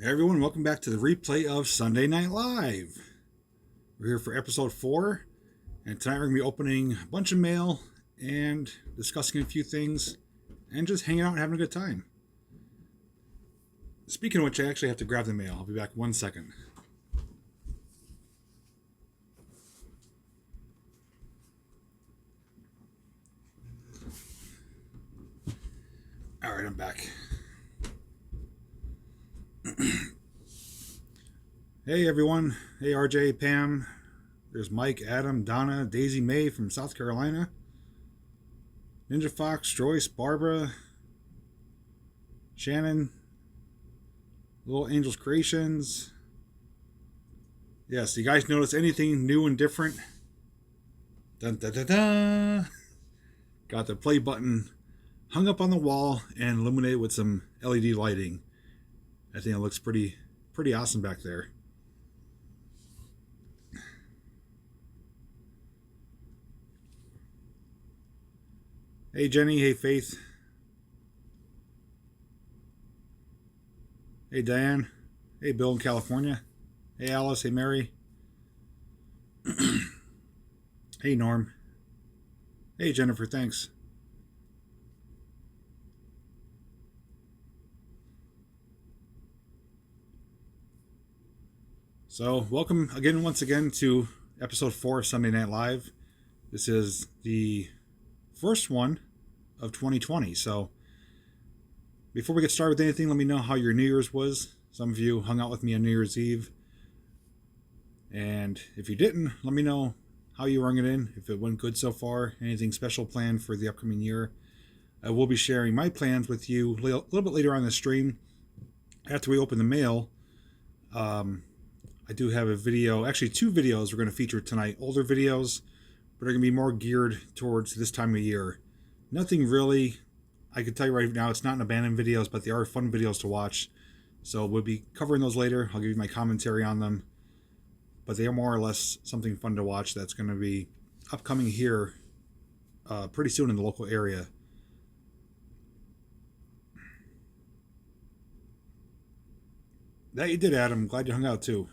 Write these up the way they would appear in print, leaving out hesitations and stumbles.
Hey everyone, welcome back to the replay of Sunday Night Live. We're here for episode 4, and tonight we're going to be opening a bunch of mail and discussing a few things and just hanging out and having a good time. Speaking of which, I actually have to grab the mail. I'll be back 1 second. Alright, I'm back. Hey everyone. Hey RJ, Pam. There's Mike, Adam, Donna, Daisy May from South Carolina. Ninja Fox, Joyce, Barbara, Shannon, Little Angels Creations. Yes, you guys notice anything new and different? Dun dun dun dun! Got the play button hung up on the wall and illuminated with some LED lighting. I think it looks pretty awesome back there. Hey Jenny, hey Faith. Hey Diane. Hey Bill in California. Hey Alice, hey Mary. Hey Norm. Hey Jennifer, thanks. So, welcome again, once again, to episode 4 of Sunday Night Live. This is the first one of 2020. So, before we get started with anything, let me know how your New Year's was. Some of you hung out with me on New Year's Eve. And if you didn't, let me know how you rung it in, if it went good so far, anything special planned for the upcoming year. I will be sharing my plans with you a little bit later on the stream. After we open the mail, I do have a video, actually 2 videos we're going to feature tonight. Older videos, but are going to be more geared towards this time of year. Nothing really, I can tell you right now, it's not an abandoned videos, but they are fun videos to watch. So we'll be covering those later. I'll give you my commentary on them. But they are more or less something fun to watch that's going to be upcoming here pretty soon in the local area. That you did, Adam. Glad you hung out too.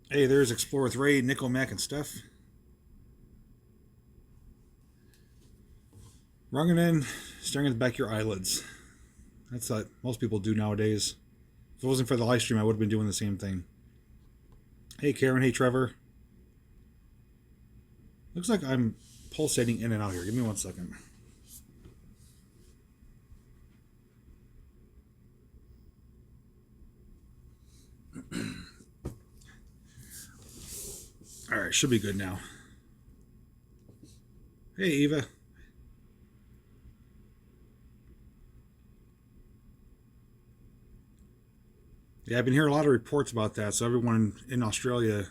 Hey, there's Explore with Ray, Nickel, Mac, and Steph. Rung it in, staring at the back of your eyelids. That's what most people do nowadays. If it wasn't for the live stream, I would have been doing the same thing. Hey, Karen. Hey, Trevor. Looks like I'm pulsating in and out here. Give me 1 second. All right, should be good now. Hey, Eva. Yeah, I've been hearing a lot of reports about that. So everyone in Australia,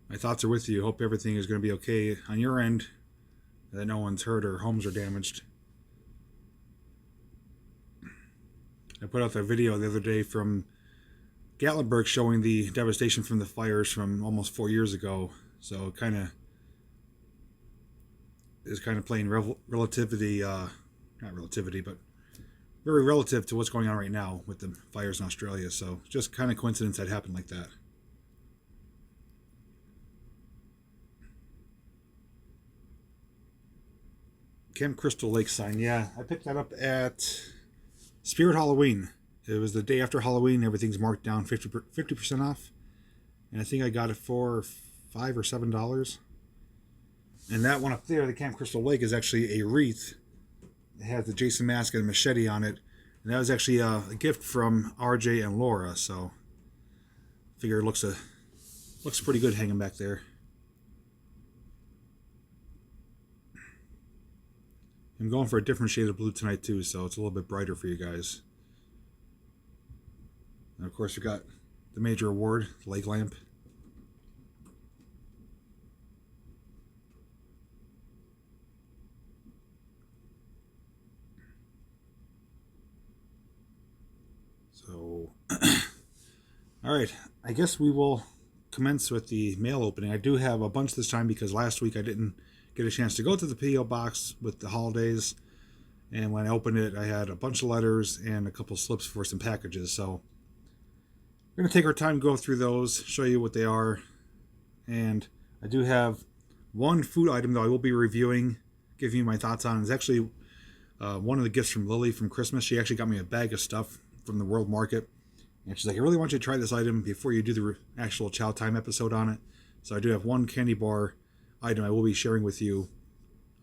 my thoughts are with you. Hope everything is going to be okay on your end, that no one's hurt or homes are damaged. I put out that video the other day from Gatlinburg showing the devastation from the fires from almost 4 years ago. So it is kind of playing relativity, not relativity, but very relative to what's going on right now with the fires in Australia. So just kind of coincidence that happened like that. Camp Crystal Lake sign. Yeah, I picked that up at Spirit Halloween. It was the day after Halloween. Everything's marked down 50% off. And I think I got it for $5 or $7. And that one up there, the Camp Crystal Lake, is actually a wreath. It has the Jason mask and a machete on it. And that was actually a gift from RJ and Laura. So I figure it looks pretty good hanging back there. I'm going for a different shade of blue tonight too, so it's a little bit brighter for you guys. And of course we got the major award, the lake lamp. So, all right, I guess we will commence with the mail opening. I do have a bunch this time because last week I didn't get a chance to go to the P.O. box with the holidays And when I opened it, I had a bunch of letters and a couple slips for some packages. So we're going to take our time to go through those, show you what they are. And I do have one food item that I will be reviewing, giving you my thoughts on. It's actually one of the gifts from Lily from Christmas. She actually got me a bag of stuff from the World Market. And she's like, I really want you to try this item before you do the actual Chow Time episode on it. So I do have one candy bar item I will be sharing with you.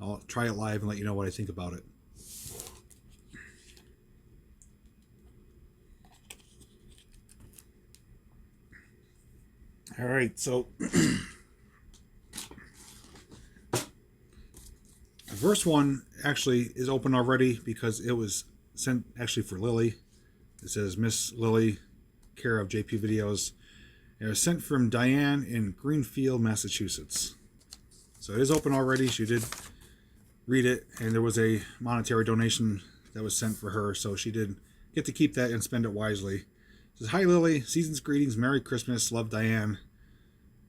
I'll try it live and let you know what I think about it. All right, so the first one actually is open already because it was sent actually for Lily. It says Miss Lily, care of JPVideos. It was sent from Diane in Greenfield, Massachusetts. So it is open already. She did read it, and there was a monetary donation that was sent for her, so she did get to keep that and spend it wisely. It says, hi Lily, season's greetings, Merry Christmas, love Diane.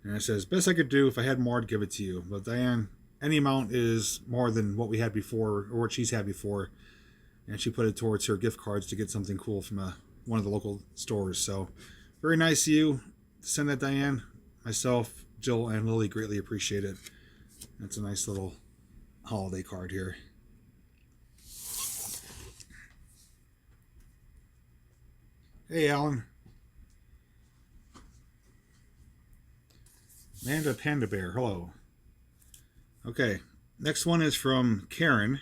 And it says, best I could do, if I had more I'd give it to you. But Diane, any amount is more than what we had before, or what she's had before. And she put it towards her gift cards to get something cool from one of the local stores. So very nice of you to send that, Diane. Myself, Jill, and Lily greatly appreciate it. That's a nice little holiday card here. Hey, Alan. Amanda Panda Bear, hello. Okay, next one is from Karen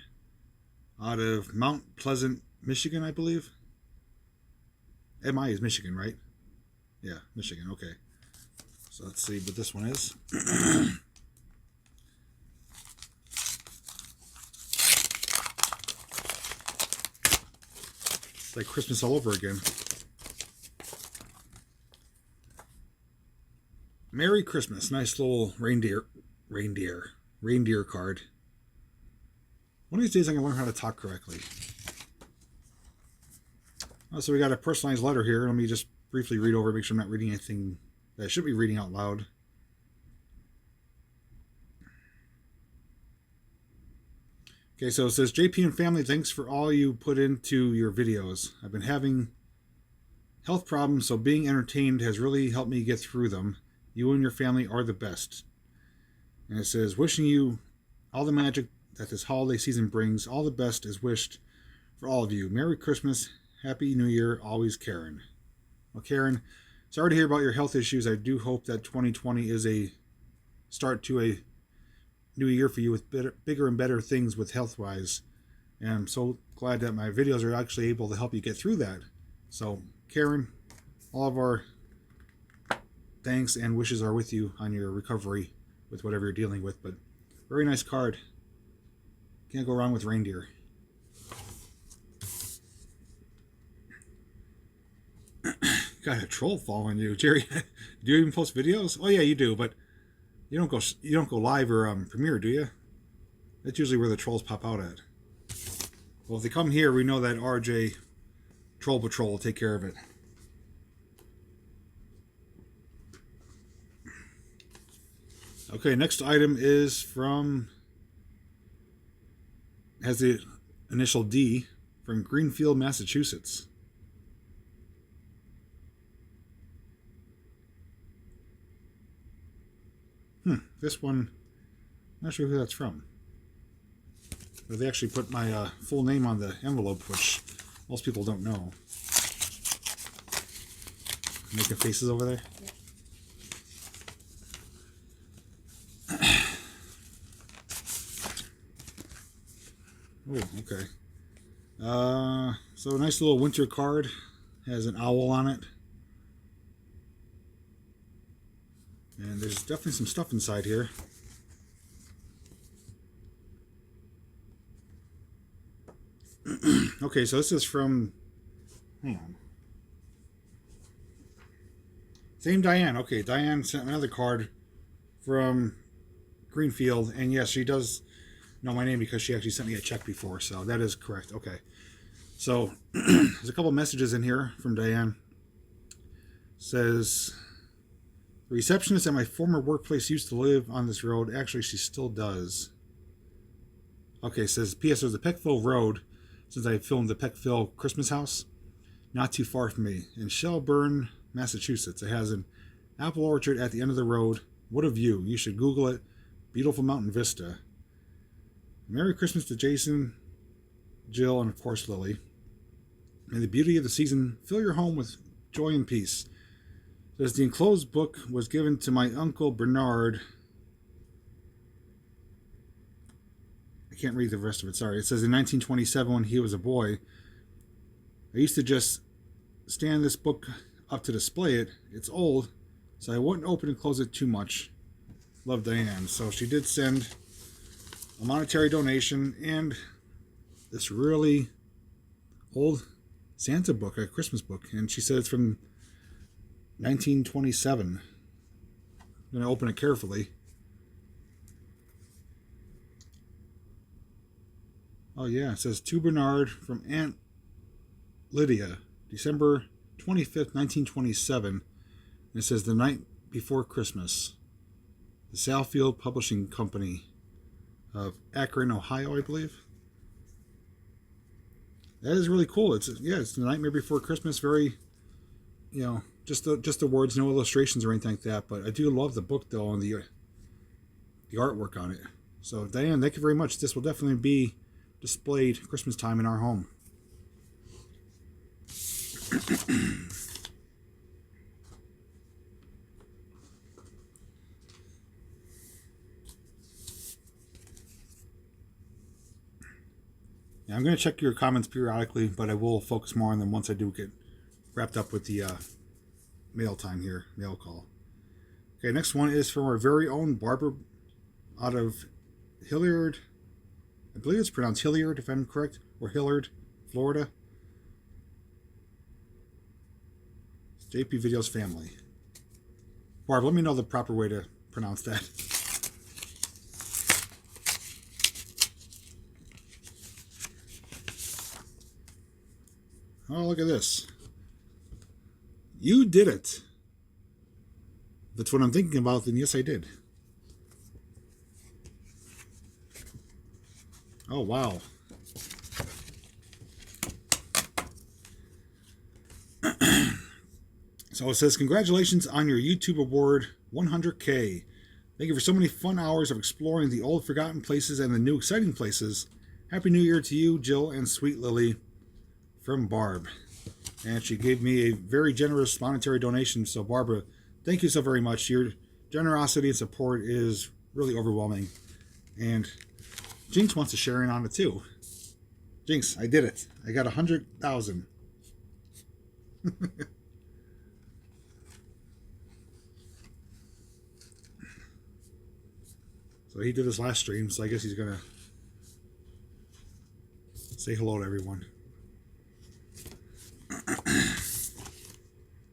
out of Mount Pleasant, Michigan, I believe. MI is Michigan, right? Yeah, Michigan, okay. So let's see what this one is. It's like Christmas all over again. Merry Christmas. Nice little reindeer card. One of these days I'm going to learn how to talk correctly. So we got a personalized letter here. Let me just briefly read over, make sure I'm not reading anything that I should be reading out loud. Okay, so it says, JP and family, thanks for all you put into your videos. I've been having health problems, so being entertained has really helped me get through them. You and your family are the best. And it says, wishing you all the magic that this holiday season brings. All the best is wished for all of you. Merry Christmas. Happy New Year. Always, Karen. Well, Karen, sorry to hear about your health issues. I do hope that 2020 is a start to a new year for you with bigger and better things with health-wise. And I'm so glad that my videos are actually able to help you get through that. So, Karen, all of our thanks and wishes are with you on your recovery with whatever you're dealing with. But very nice card. Can't go wrong with reindeer. Got a troll following you, Jerry. Do you even post videos? Oh yeah, you do, but you don't go live or premiere, do you? That's usually where the trolls pop out at. Well, if they come here, we know that RJ Troll Patrol will take care of it. Okay, next item is from, has the initial D, from Greenfield, Massachusetts. This one, I'm not sure who that's from. But they actually put my full name on the envelope, which most people don't know. Making faces over there? Oh, okay. So a nice little winter card. Has an owl on it. And there's definitely some stuff inside here. Okay, so this is from, hang on. Same Diane. Okay, Diane sent another card from Greenfield. And yes, she does know my name because she actually sent me a check before. So that is correct. Okay. So there's a couple messages in here from Diane. Says, the receptionist at my former workplace used to live on this road. Actually, she still does. Okay, says, P.S. There's a Peckville Road. since I filmed the Peckville Christmas house, not too far from me, in Shelburne, Massachusetts. It has an apple orchard at the end of the road. What a view. You should Google it. Beautiful mountain vista. Merry Christmas to Jason, Jill, and of course Lily. May the beauty of the season fill your home with joy and peace. It says the enclosed book was given to my uncle Bernard. I can't read the rest of it, sorry. It says in 1927 when he was a boy. I used to just stand this book up to display it. It's old, so I wouldn't open and close it too much. Love, Diane. So she did send a monetary donation and this really old Santa book, a Christmas book, and she said it's from 1927. I'm going to open it carefully. Oh yeah, it says to Bernard from Aunt Lydia, December 25th, 1927. And it says the night before Christmas. The Southfield Publishing Company of Akron, Ohio, I believe. That is really cool. It's the nightmare before Christmas. Very, just the words, no illustrations or anything like that. But I do love the book though and the artwork on it. So Diane, thank you very much. This will definitely be displayed Christmas time in our home. Now, I'm going to check your comments periodically, but I will focus more on them once I do get wrapped up with the mail time here, mail call. Okay, next one is from our very own Barbara out of Hilliard. I believe it's pronounced Hilliard, if I'm correct, or Hillard, Florida. JPVideos family. Barb, let me know the proper way to pronounce that. Oh, look at this. You did it. If that's what I'm thinking about, then yes, I did. Oh, wow. So it says, congratulations on your YouTube award, 100K. Thank you for so many fun hours of exploring the old forgotten places and the new exciting places. Happy New Year to you, Jill, and sweet Lily. From Barb. And she gave me a very generous monetary donation. So Barbara, thank you so very much. Your generosity and support is really overwhelming. And Jinx wants to share in on it too. Jinx, I did it. I got 100,000. So he did his last stream, so I guess he's gonna say hello to everyone.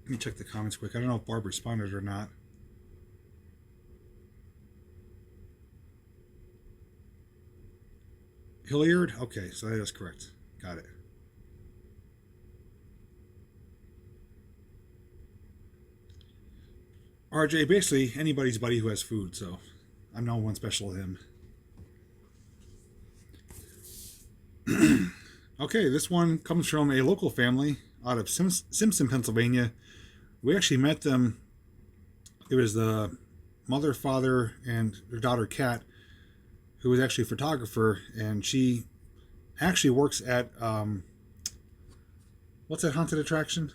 Let me check the comments quick. I don't know if Barb responded or not. Hilliard? Okay, so that is correct. Got it. RJ, basically anybody's buddy who has food, so I'm no one special to him. Okay, this one comes from a local family out of Simpson, Pennsylvania. We actually met them. It was the mother, father, and their daughter, Kat, who was actually a photographer, and she actually works at, what's that haunted attraction?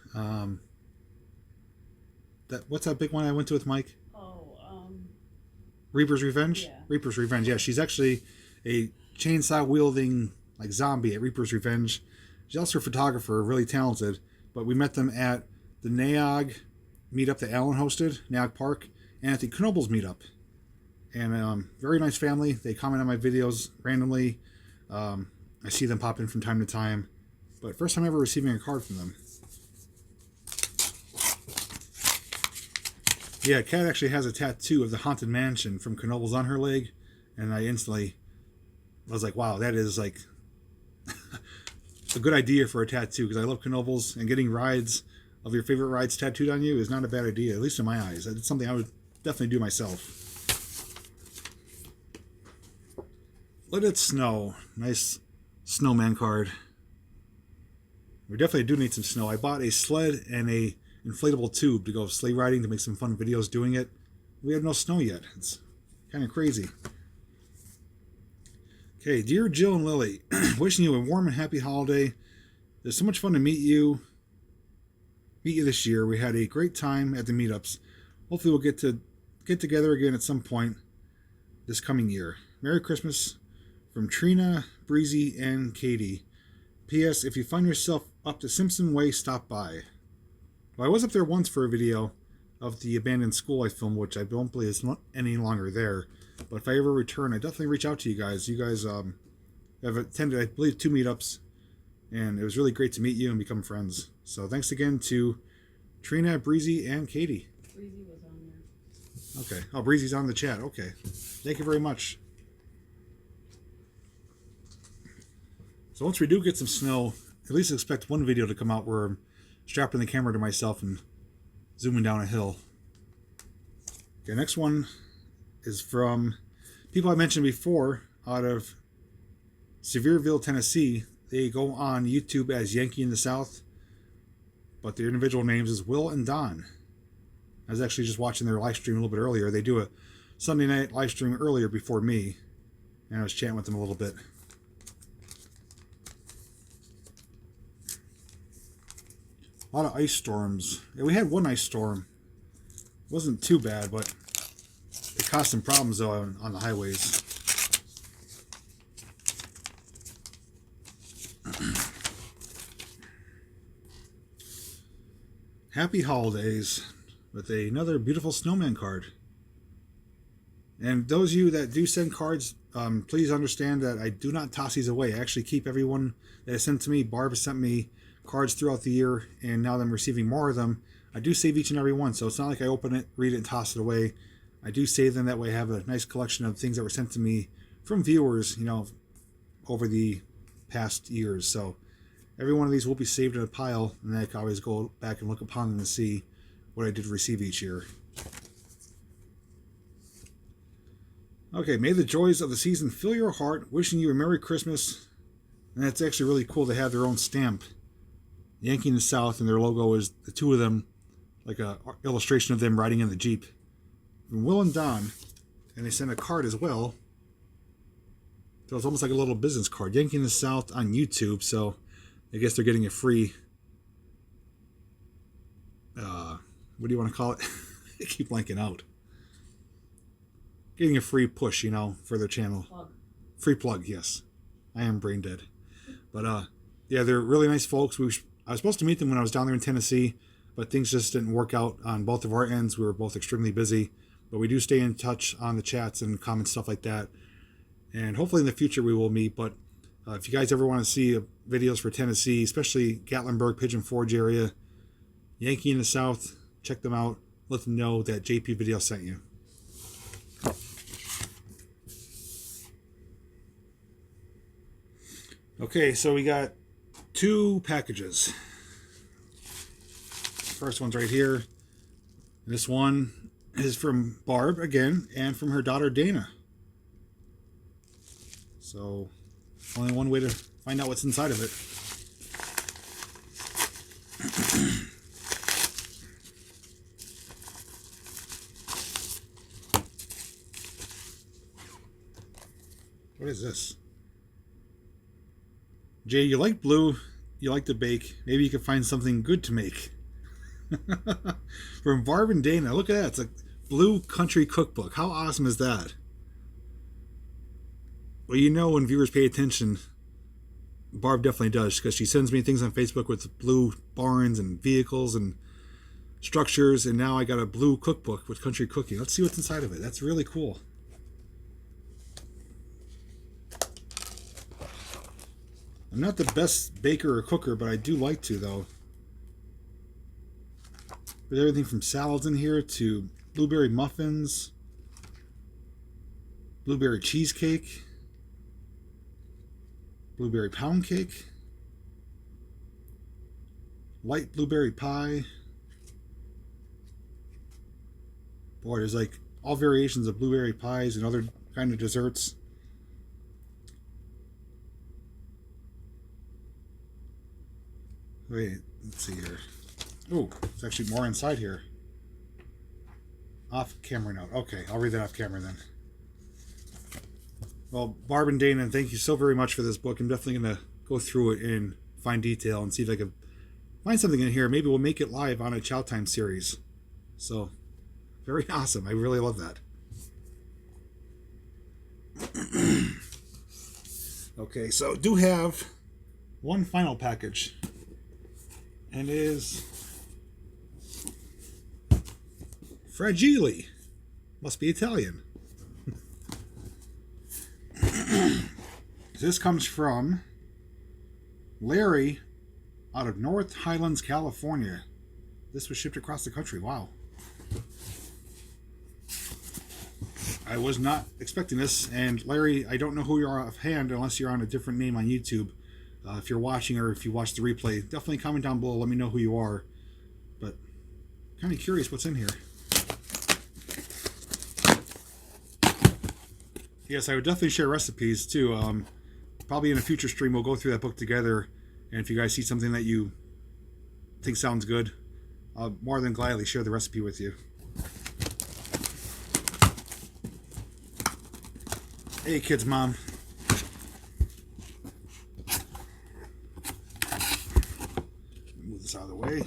What's that big one I went to with Mike? Reaper's Revenge? Yeah. Reaper's Revenge, yeah. She's actually a chainsaw-wielding like zombie at Reaper's Revenge. She's also a photographer, really talented. But we met them at the NAOG meetup that Alan hosted, NAOG Park, and at the Knoebels meetup. And very nice family. They comment on my videos randomly. I see them pop in from time to time. But first time ever receiving a card from them. Yeah, Kat actually has a tattoo of the Haunted Mansion from Knoebels on her leg. And I instantly was like, wow, that is like a good idea for a tattoo, because I love Knoebels, and getting rides of your favorite rides tattooed on you is not a bad idea, at least in my eyes. It's something I would definitely do myself. Let It Snow. Nice snowman card. We definitely do need some snow. I bought a sled and a inflatable tube to go sleigh riding to make some fun videos doing it. We have no snow yet. It's kind of crazy. Okay, dear Jill and Lily, wishing you a warm and happy holiday. It's so much fun to meet you this year. We had a great time at the meetups. Hopefully we'll get together again at some point this coming year. Merry Christmas from Trina, Breezy, and Katie. P.S. If you find yourself up to Simpson Way, stop by. Well, I was up there once for a video of the abandoned school I filmed, which I don't believe is not any longer there. But if I ever return, I definitely reach out to you guys. You guys have attended, I believe, 2 meetups, and it was really great to meet you and become friends. So thanks again to Trina, Breezy, and Katie. Breezy was on there. Okay. Oh, Breezy's on the chat. Okay. Thank you very much. So once we do get some snow, at least expect one video to come out where I'm strapping the camera to myself and zooming down a hill. Okay, next one is from people I mentioned before out of Sevierville, Tennessee. They go on YouTube as Yankee in the South, but their individual names is Will and Don. I was actually just watching their live stream a little bit earlier. They do a Sunday night live stream earlier before me, and I was chatting with them a little bit. A lot of ice storms. Yeah, we had one ice storm. It wasn't too bad, but it caused some problems though on the highways. Happy holidays with another beautiful snowman card. And those of you that do send cards, please understand that I do not toss these away. I actually keep everyone that is sent to me. Barb has sent me cards throughout the year, and now that I'm receiving more of them, I do save each and every one. So it's not like I open it, read it, and toss it away. I do save them. That way I have a nice collection of things that were sent to me from viewers, over the past years. So every one of these will be saved in a pile, and then I can always go back and look upon them and see what I did receive each year. Okay, may the joys of the season fill your heart. Wishing you a Merry Christmas. And that's actually really cool to have their own stamp. Yankee in the South, and their logo is the 2 of them, like a illustration of them riding in the Jeep. And Will and Don, and they sent a card as well. So it's almost like a little business card. Yankee in the South on YouTube, so I guess they're getting a free, what do you want to call it? I keep blanking out. Getting a free push, for their channel. Plug. Free plug, yes. I am brain dead. But, yeah, they're really nice folks. I was supposed to meet them when I was down there in Tennessee, but things just didn't work out on both of our ends. We were both extremely busy. But we do stay in touch on the chats and comments, stuff like that. And hopefully in the future we will meet. But if you guys ever want to see videos for Tennessee, especially Gatlinburg, Pigeon Forge area, Yankee in the South, check them out. Let them know that JPVideos sent you. Okay, so we got 2 packages. First one's right here. This one is from Barb again, and from her daughter Dana. So, only one way to find out what's inside of it. What is this? Jay, you like blue, you like to bake. Maybe you can find something good to make. From Barb and Dana. Look at that. It's a blue country cookbook. How awesome is that? Well, when viewers pay attention, Barb definitely does, because she sends me things on Facebook with blue barns and vehicles and structures, and now I got a blue cookbook with country cooking. Let's see what's inside of it. That's really cool. I'm not the best baker or cooker, but I do like to, though. There's everything from salads in here to blueberry muffins, blueberry cheesecake, blueberry pound cake, light blueberry pie. Boy, there's like all variations of blueberry pies and other kind of desserts. Wait, let's see here. Oh, it's actually more inside here. Off camera note. Okay, I'll read that off camera then. Well, Barb and Dana, thank you so very much for this book. I'm definitely going to go through it in fine detail and see if I can find something in here. Maybe we'll make it live on a Chow Time series. So, very awesome. I really love that. Okay, so do have one final package. And is Fragile. Must be Italian. This comes from Larry out of North Highlands, California. This was shipped across the country. Wow. I was not expecting this. And Larry, I don't know who you are offhand unless you're on a different name on YouTube. If you're watching or if you watch the replay, definitely comment down below. Let me know who you are. But kind of curious what's in here. Yes, I would definitely share recipes too. Probably in a future stream, we'll go through that book together. And if you guys see something that you think sounds good, I'll more than gladly share the recipe with you. Hey, kids, mom. Move this out of the way.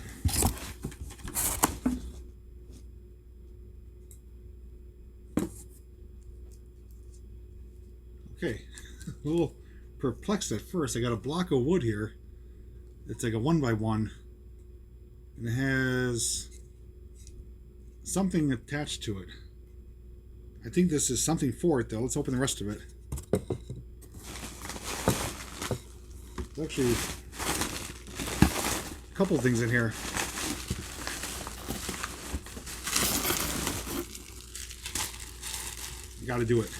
Okay, a little perplexed at first. I got a block of wood here. It's like a 1x1. And it has something attached to it. I think this is something for it, though. Let's open the rest of it. There's actually a couple of things in here. You got to do it.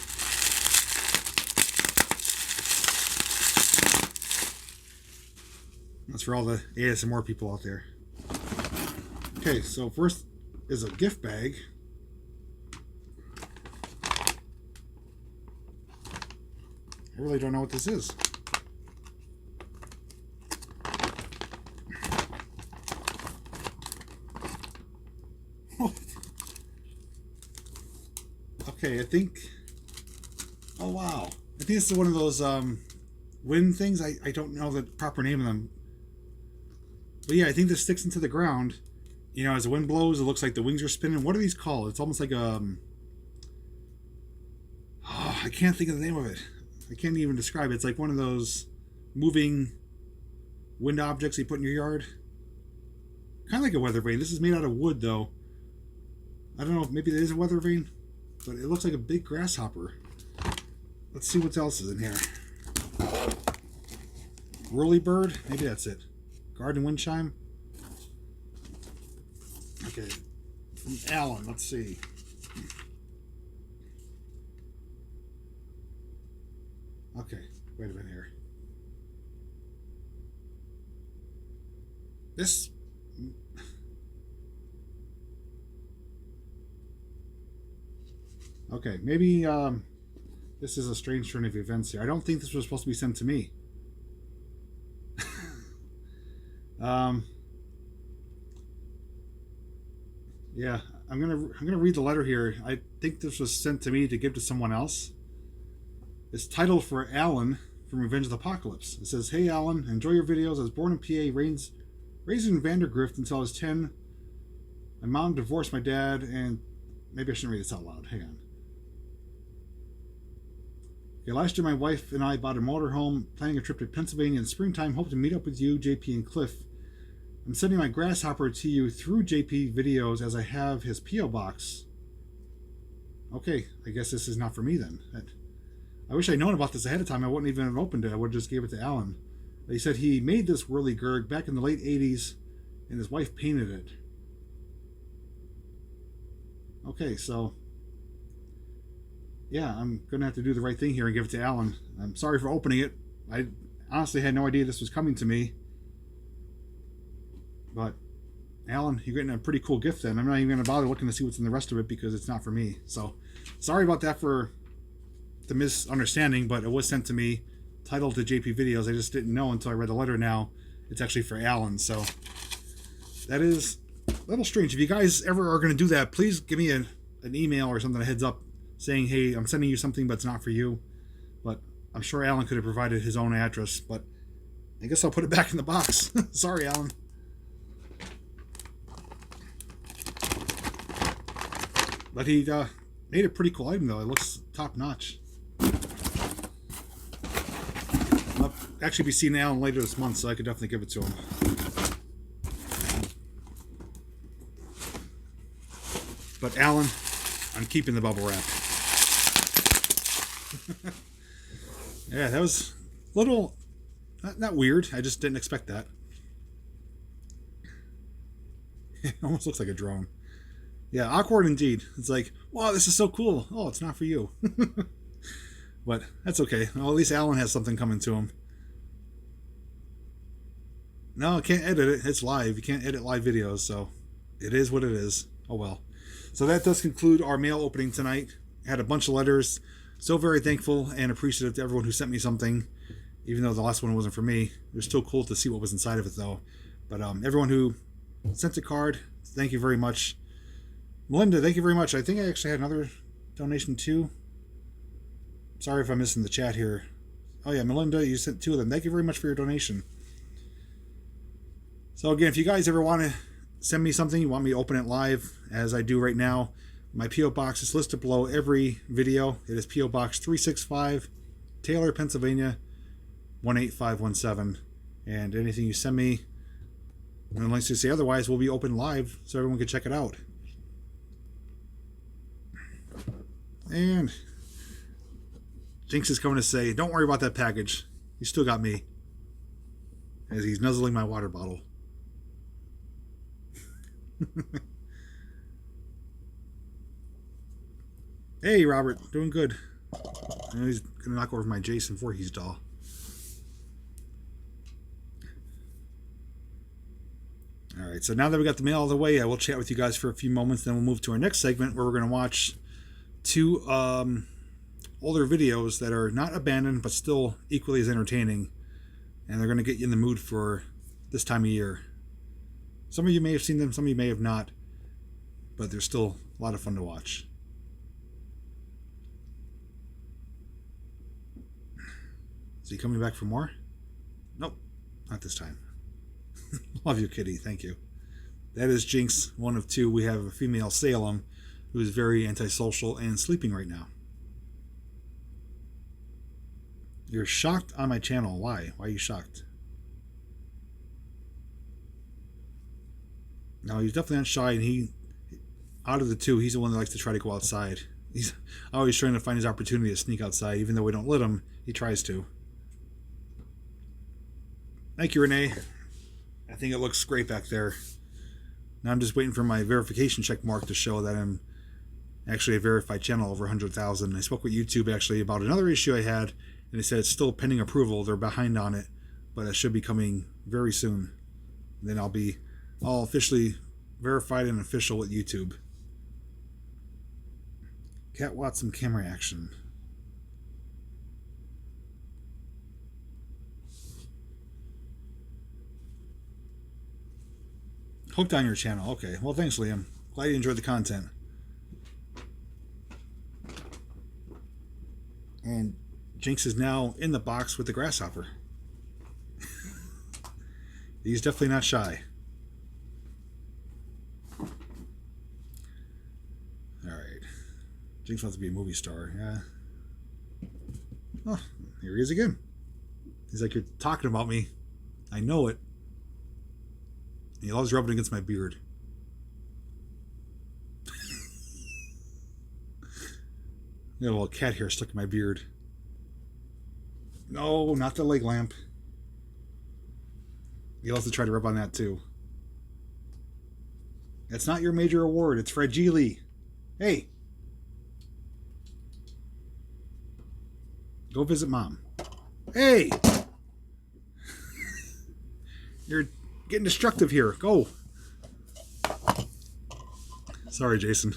That's for all the ASMR people out there. Okay, so first is a gift bag. I really don't know what this is. Okay, I think... Oh, wow. I think this is one of those wind things. I don't know the proper name of them. But yeah, I think this sticks into the ground. You know, as the wind blows, it looks like the wings are spinning. What are these called? It's almost like a... Oh, I can't think of the name of it. I can't even describe it. It's like one of those moving wind objects you put in your yard. Kind of like a weather vane. This is made out of wood, though. I don't know if maybe it is a weather vane, but it looks like a big grasshopper. Let's see what else is in here. Whirly bird? Maybe that's it. Garden wind chime? Okay. From Alan, let's see. Okay, wait a minute here. This... Okay, maybe this is a strange turn of events here. I don't think this was supposed to be sent to me. Yeah, I'm gonna read the letter here. I think this was sent to me to give to someone else. It's titled for Alan from Revenge of the Apocalypse. It says, "Hey Alan, enjoy your videos. I was born in PA, raised in Vandergrift until I was 10. My mom divorced my dad, and maybe I shouldn't read this out loud. Hang on. Okay, last year my wife and I bought a motorhome, planning a trip to Pennsylvania in springtime. Hope to meet up with you, JP and Cliff. I'm sending my grasshopper to you through JPVideos as I have his P.O. box." Okay, I guess this is not for me then. I wish I'd known about this ahead of time. I wouldn't even have opened it. I would have just gave it to Alan. He said he made this whirly-gurg back in the late 80s, and his wife painted it. Okay, so... yeah, I'm going to have to do the right thing here and give it to Alan. I'm sorry for opening it. I honestly had no idea this was coming to me. But, Alan, you're getting a pretty cool gift then. I'm not even going to bother looking to see what's in the rest of it because it's not for me. So, sorry about that for the misunderstanding, but it was sent to me, titled to JPVideos. I just didn't know until I read the letter now. it's actually for Alan. So that is a little strange. If you guys ever are going to do that, please give me an email or something, a heads up, saying, hey, I'm sending you something, but it's not for you. But I'm sure Alan could have provided his own address, but I guess I'll put it back in the box. Sorry, Alan. But he made a pretty cool item, though. It looks top-notch. I'll actually be seeing Alan later this month, so I could definitely give it to him. But Alan, I'm keeping the bubble wrap. Yeah, that was a little, not weird. I just didn't expect that. It almost looks like a drone. Yeah, awkward indeed. It's like, wow, this is so cool. Oh, it's not for you. But that's okay. Well, at least Alan has something coming to him. No, I can't edit it. It's live. You can't edit live videos, so it is what it is. Oh well. So that does conclude our mail opening tonight. Had a bunch of letters. So very thankful and appreciative to everyone who sent me something. Even though the last one wasn't for me. It was still cool to see what was inside of it, though. But everyone who sent a card, thank you very much. Melinda, thank you very much. I think I actually had another donation too. Sorry if I'm missing the chat here. Oh yeah, Melinda, you sent 2 of them. Thank you very much for your donation. So again, if you guys ever want to send me something, you want me to open it live, as I do right now, my P.O. Box is listed below every video. It is P.O. Box 365, Taylor, Pennsylvania, 18517. And anything you send me, unless you say otherwise, will be open live so everyone can check it out. And Jinx is coming to say, don't worry about that package. You still got me. As he's nuzzling my water bottle. Hey, Robert. Doing good. I know he's going to knock over my Jason Voorhees doll. Alright, so now that we got the mail out of the way, I will chat with you guys for a few moments. Then we'll move to our next segment where we're going to watch 2 older videos that are not abandoned but still equally as entertaining, and they're going to get you in the mood for this time of year. Some of you may have seen them, some of you may have not, but they're still a lot of fun to watch. Is he coming back for more? Nope, not this time. Love you, kitty. Thank you. That is Jinx, one of 2. We have a female Salem who is very antisocial and sleeping right now. You're shocked on my channel. Why? Why are you shocked? No, he's definitely not shy, and out of the 2, he's the one that likes to try to go outside. He's always trying to find his opportunity to sneak outside, even though we don't let him, he tries to. Thank you, Renee. I think it looks great back there. Now I'm just waiting for my verification check mark to show that I'm actually a verified channel over 100,000. I spoke with YouTube actually about another issue I had, and they said it's still pending approval. They're behind on it, but it should be coming very soon. Then I'll be all officially verified and official with YouTube. Cat wants some camera action. Hooked on your channel. Okay. Well, thanks, Liam. Glad you enjoyed the content. And Jinx is now in the box with the grasshopper. He's definitely not shy. Alright. Jinx wants to be a movie star. Yeah. Oh, here he is again. He's like, you're talking about me. I know it. He loves rubbing against my beard. Got a little cat hair stuck in my beard. No, not the leg lamp. He loves to try to rub on that too. That's not your major award. It's fragile. Hey. Go visit Mom. Hey. You're getting destructive here. Go. Sorry, Jason.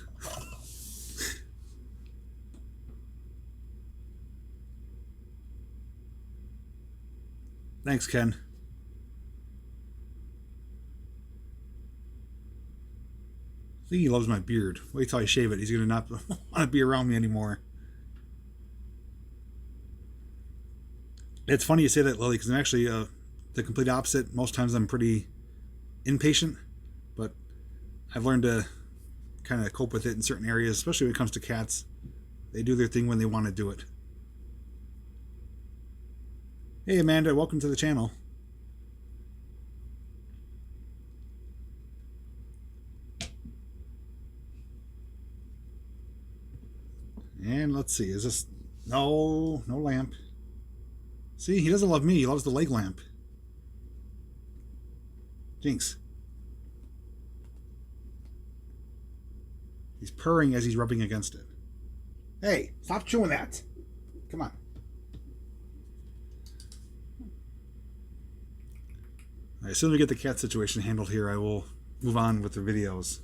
Thanks, Ken. think he loves my beard. Wait till I shave it. He's going to not want to be around me anymore. It's funny you say that, Lily, because I'm actually the complete opposite. Most times I'm pretty impatient, but I've learned to kind of cope with it in certain areas, especially when it comes to cats. They do their thing when they want to do it. Hey, Amanda, welcome to the channel. And let's see, is this... No lamp. See, he doesn't love me, he loves the leg lamp. Jinx. He's purring as he's rubbing against it. Hey, stop chewing that. Come on. All right, as soon as we get the cat situation handled here, I will move on with the videos.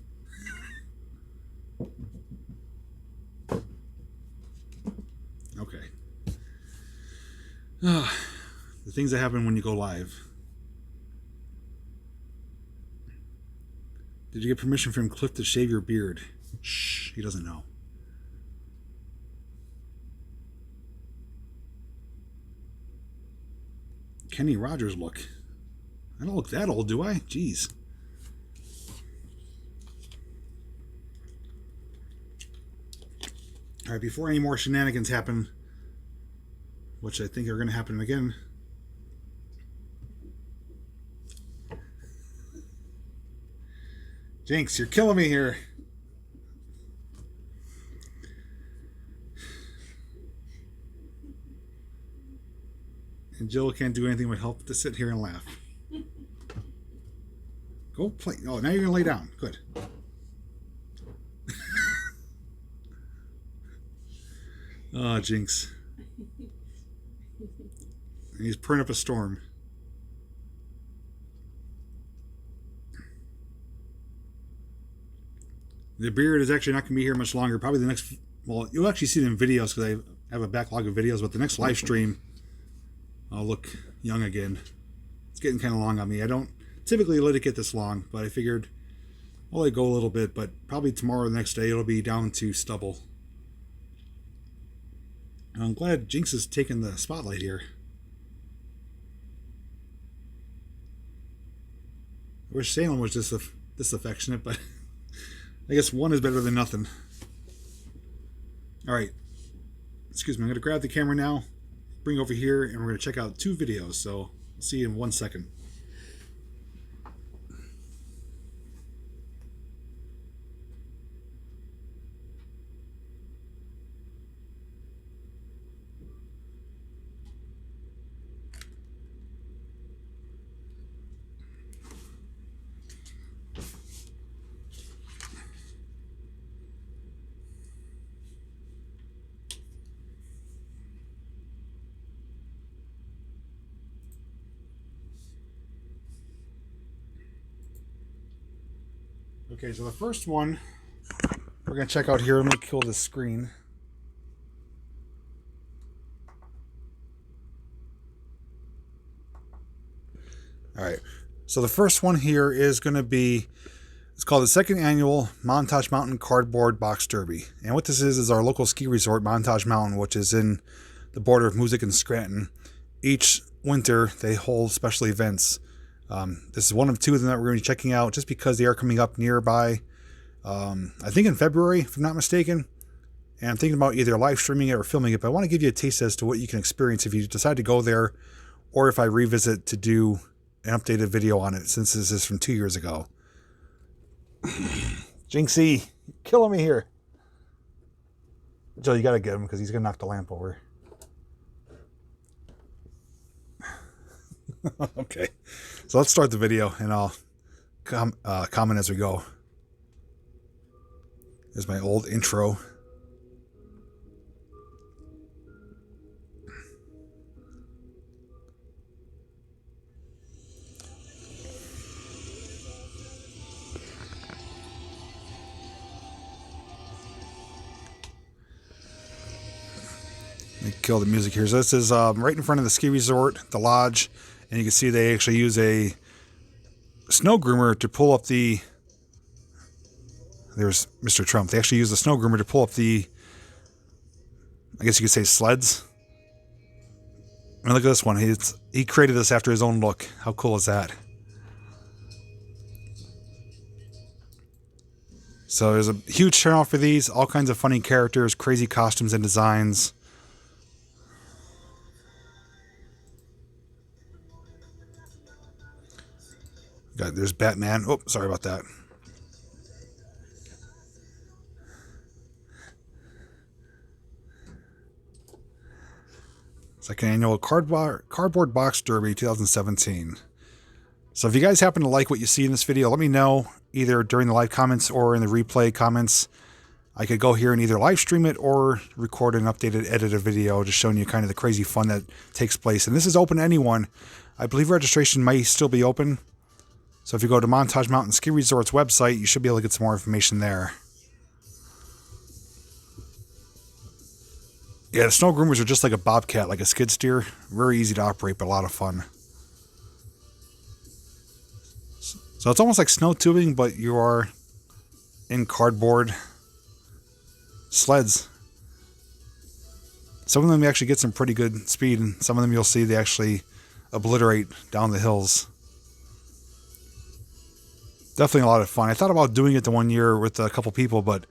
Okay. The things that happen when you go live. Did you get permission from Cliff to shave your beard? Shh, he doesn't know. Kenny Rogers look. I don't look that old, do I? Jeez. Alright, before any more shenanigans happen, which I think are going to happen again. Jinx, you're killing me here. And Jill can't do anything but help to sit here and laugh. Go play. Oh, now you're going to lay down. Good. Oh, Jinx. And he's purring up a storm. The beard is actually not going to be here much longer. Probably the next... Well, you'll actually see them in videos because I have a backlog of videos. But the next live stream, I'll look young again. It's getting kind of long on me. I don't typically let it get this long, but I figured I'll let it go a little bit. But probably tomorrow or the next day, it'll be down to stubble. And I'm glad Jinx has taken the spotlight here. I wish Salem was just this affectionate, but I guess one is better than nothing. Alright. Excuse me, I'm going to grab the camera now, bring it over here, and we're going to check out 2 videos. So, I'll see you in 1 second. Okay, so the first one we're going to check out here. Let me kill this screen. Alright, so the first one here is going to be, it's called the second annual Montage Mountain Cardboard Box Derby. And what this is our local ski resort, Montage Mountain, which is in the border of Moosic and Scranton. Each winter they hold special events. This is one of 2 of them that we're going to be checking out just because they are coming up nearby. I think in February, if I'm not mistaken. And I'm thinking about either live streaming it or filming it, but I want to give you a taste as to what you can experience if you decide to go there, or if I revisit to do an updated video on it, since this is from 2 years ago. Jinxie, you're killing me here. Joe, you got to get him because he's going to knock the lamp over. Okay, so let's start the video and I'll comment as we go. There's my old intro. Let me kill the music here. So this is right in front of the ski resort, the lodge. And you can see they actually use a snow groomer to pull up the there's Mr. Trump. They actually used the snow groomer to pull up the, I guess you could say, sleds. And look at this one. He created this after his own look. How cool is that? So there's a huge turnout for these. All kinds of funny characters, crazy costumes and designs. There's Batman. Oh, sorry about that. Second annual Cardboard Box Derby 2017. So if you guys happen to like what you see in this video, let me know either during the live comments or in the replay comments. I could go here and either live stream it or record an updated, edited video just showing you kind of the crazy fun that takes place. And this is open to anyone. I believe registration might still be open. So if you go to Montage Mountain Ski Resort's website, you should be able to get some more information there. Yeah, the snow groomers are just like a bobcat, like a skid steer. Very easy to operate, but a lot of fun. So it's almost like snow tubing, but you are in cardboard sleds. Some of them you actually get some pretty good speed, and some of them you'll see they actually obliterate down the hills. Definitely a lot of fun. I thought about doing it the one year with a couple people, but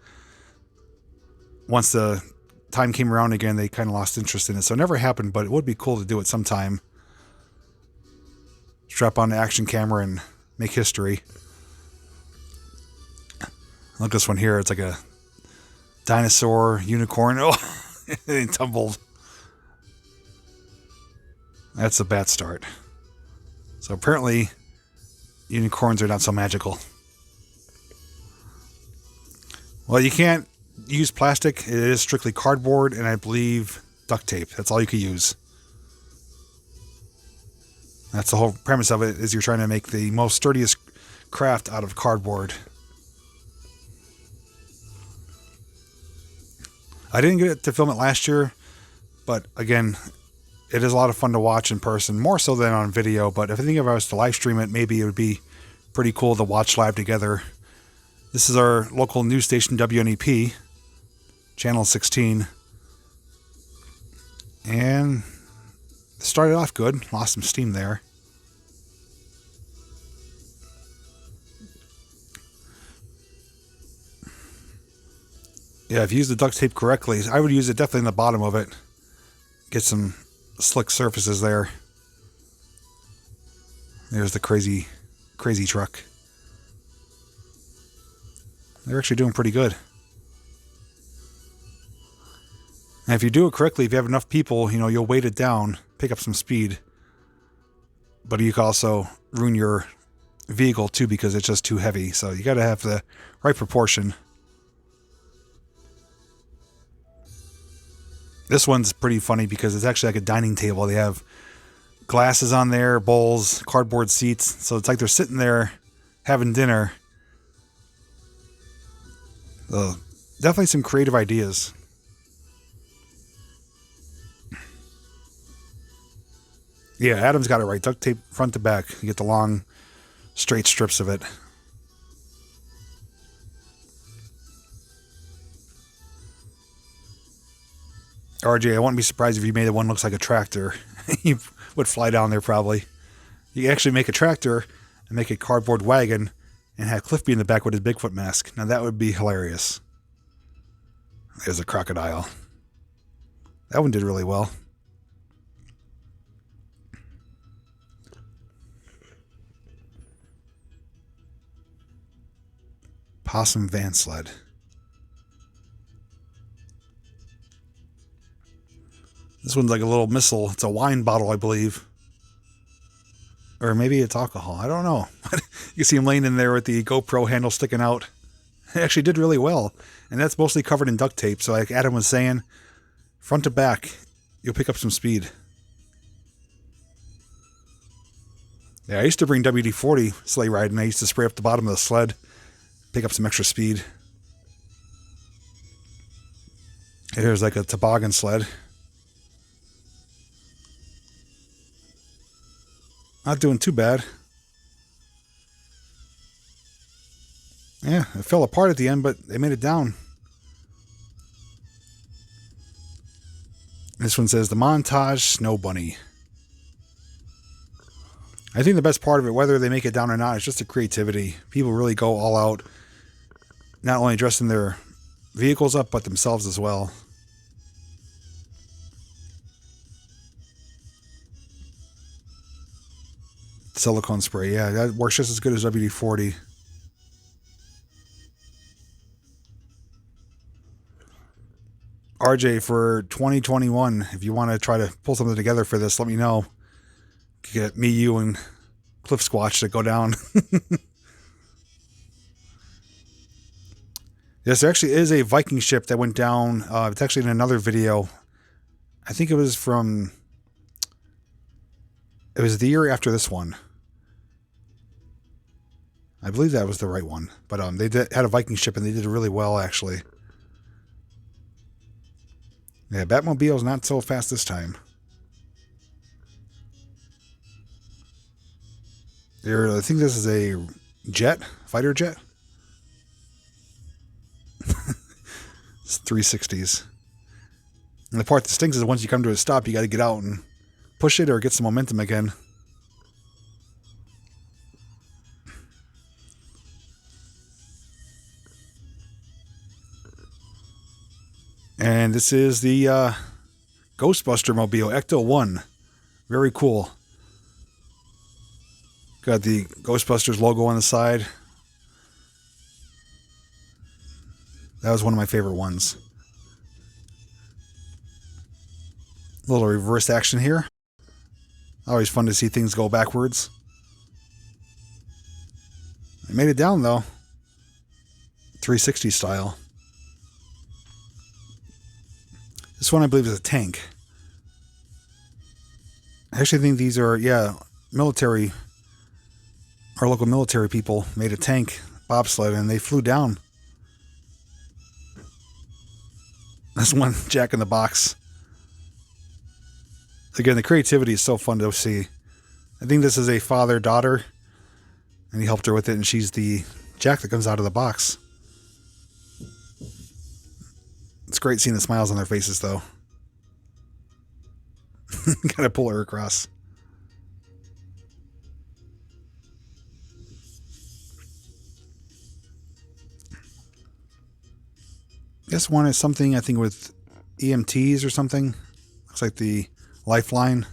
once the time came around again, they kind of lost interest in it. So it never happened, but it would be cool to do it sometime. Strap on the action camera and make history. Look at this one here. It's like a dinosaur unicorn. Oh, it tumbled. That's a bad start. So apparently unicorns are not so magical. Well, you can't use plastic. It is strictly cardboard and I believe duct tape. That's all you could use. That's the whole premise of it, is you're trying to make the most sturdiest craft out of cardboard. I didn't get to film it last year, but again, it is a lot of fun to watch in person, more so than on video. But if I was to live stream it, maybe it would be pretty cool to watch live together. This is our local news station, WNEP, channel 16. And it started off good, lost some steam there. Yeah, if you use the duct tape correctly, I would use it definitely in the bottom of it. Get some slick surfaces there. There's the crazy truck. They're actually doing pretty good. And if you do it correctly, if you have enough people, you'll weight it down, pick up some speed. But you can also ruin your vehicle too because it's just too heavy. So you got to have the right proportion. This one's pretty funny because it's actually like a dining table. They have glasses on there, bowls, cardboard seats. So it's like they're sitting there having dinner. Definitely some creative ideas. Yeah, Adam's got it right. Duct tape front to back. You get the long, straight strips of it. RJ, I wouldn't be surprised if you made one looks like a tractor. You would fly down there probably. You could actually make a tractor and make a cardboard wagon and have Cliffy in the back with his Bigfoot mask. Now that would be hilarious. There's a crocodile. That one did really well. Possum van sled. This one's like a little missile. It's a wine bottle, I believe. Or maybe it's alcohol. I don't know. You see him laying in there with the GoPro handle sticking out. It actually did really well. And that's mostly covered in duct tape. So like Adam was saying, front to back, you'll pick up some speed. Yeah, I used to bring WD-40 sleigh riding. I used to spray up the bottom of the sled, pick up some extra speed. Here's like a toboggan sled. Not doing too bad. Yeah, it fell apart at the end, but they made it down. This one says the montage snow bunny. I think the best part of it, whether they make it down or not, is just the creativity. People really go all out, not only dressing their vehicles up, but themselves as well. Silicone spray, yeah, that works just as good as WD-40. RJ, for 2021, if you want to try to pull something together for this, let me know. Get me, you, and Cliff Squatch to go down. Yes, there actually is a Viking ship that went down. It's actually in another video. I think it was the year after this one. I believe that was the right one. But they had a Viking ship and they did really well, actually. Yeah, Batmobile's not so fast this time. I think this is a jet, fighter jet. It's 360s. And the part that stinks is once you come to a stop, you got to get out and push it or get some momentum again. And this is the Ghostbuster Mobile, Ecto 1. Very cool. Got the Ghostbusters logo on the side. That was one of my favorite ones. A little reverse action here. Always fun to see things go backwards. I made it down though. 360 style. This one I believe is a tank. I actually think these are, yeah, military. Our local military people made a tank bobsled and they flew down. This one, Jack in the Box. Again, the creativity is so fun to see. I think this is a father-daughter, and he helped her with it, and she's the Jack that comes out of the box. It's great seeing the smiles on their faces, though. Gotta pull her across. This one is something, I think, with EMTs or something. Looks like the lifeline.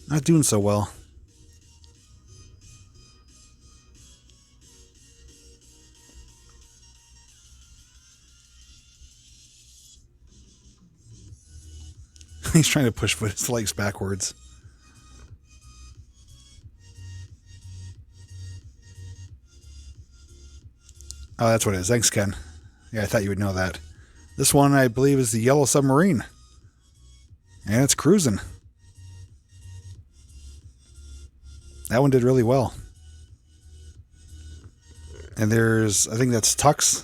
Not doing so well. He's trying to push his legs backwards. Oh, that's what it is. Thanks, Ken. Yeah, I thought you would know that. This one, I believe, is the Yellow Submarine. And it's cruising. That one did really well. And there's, I think that's Tux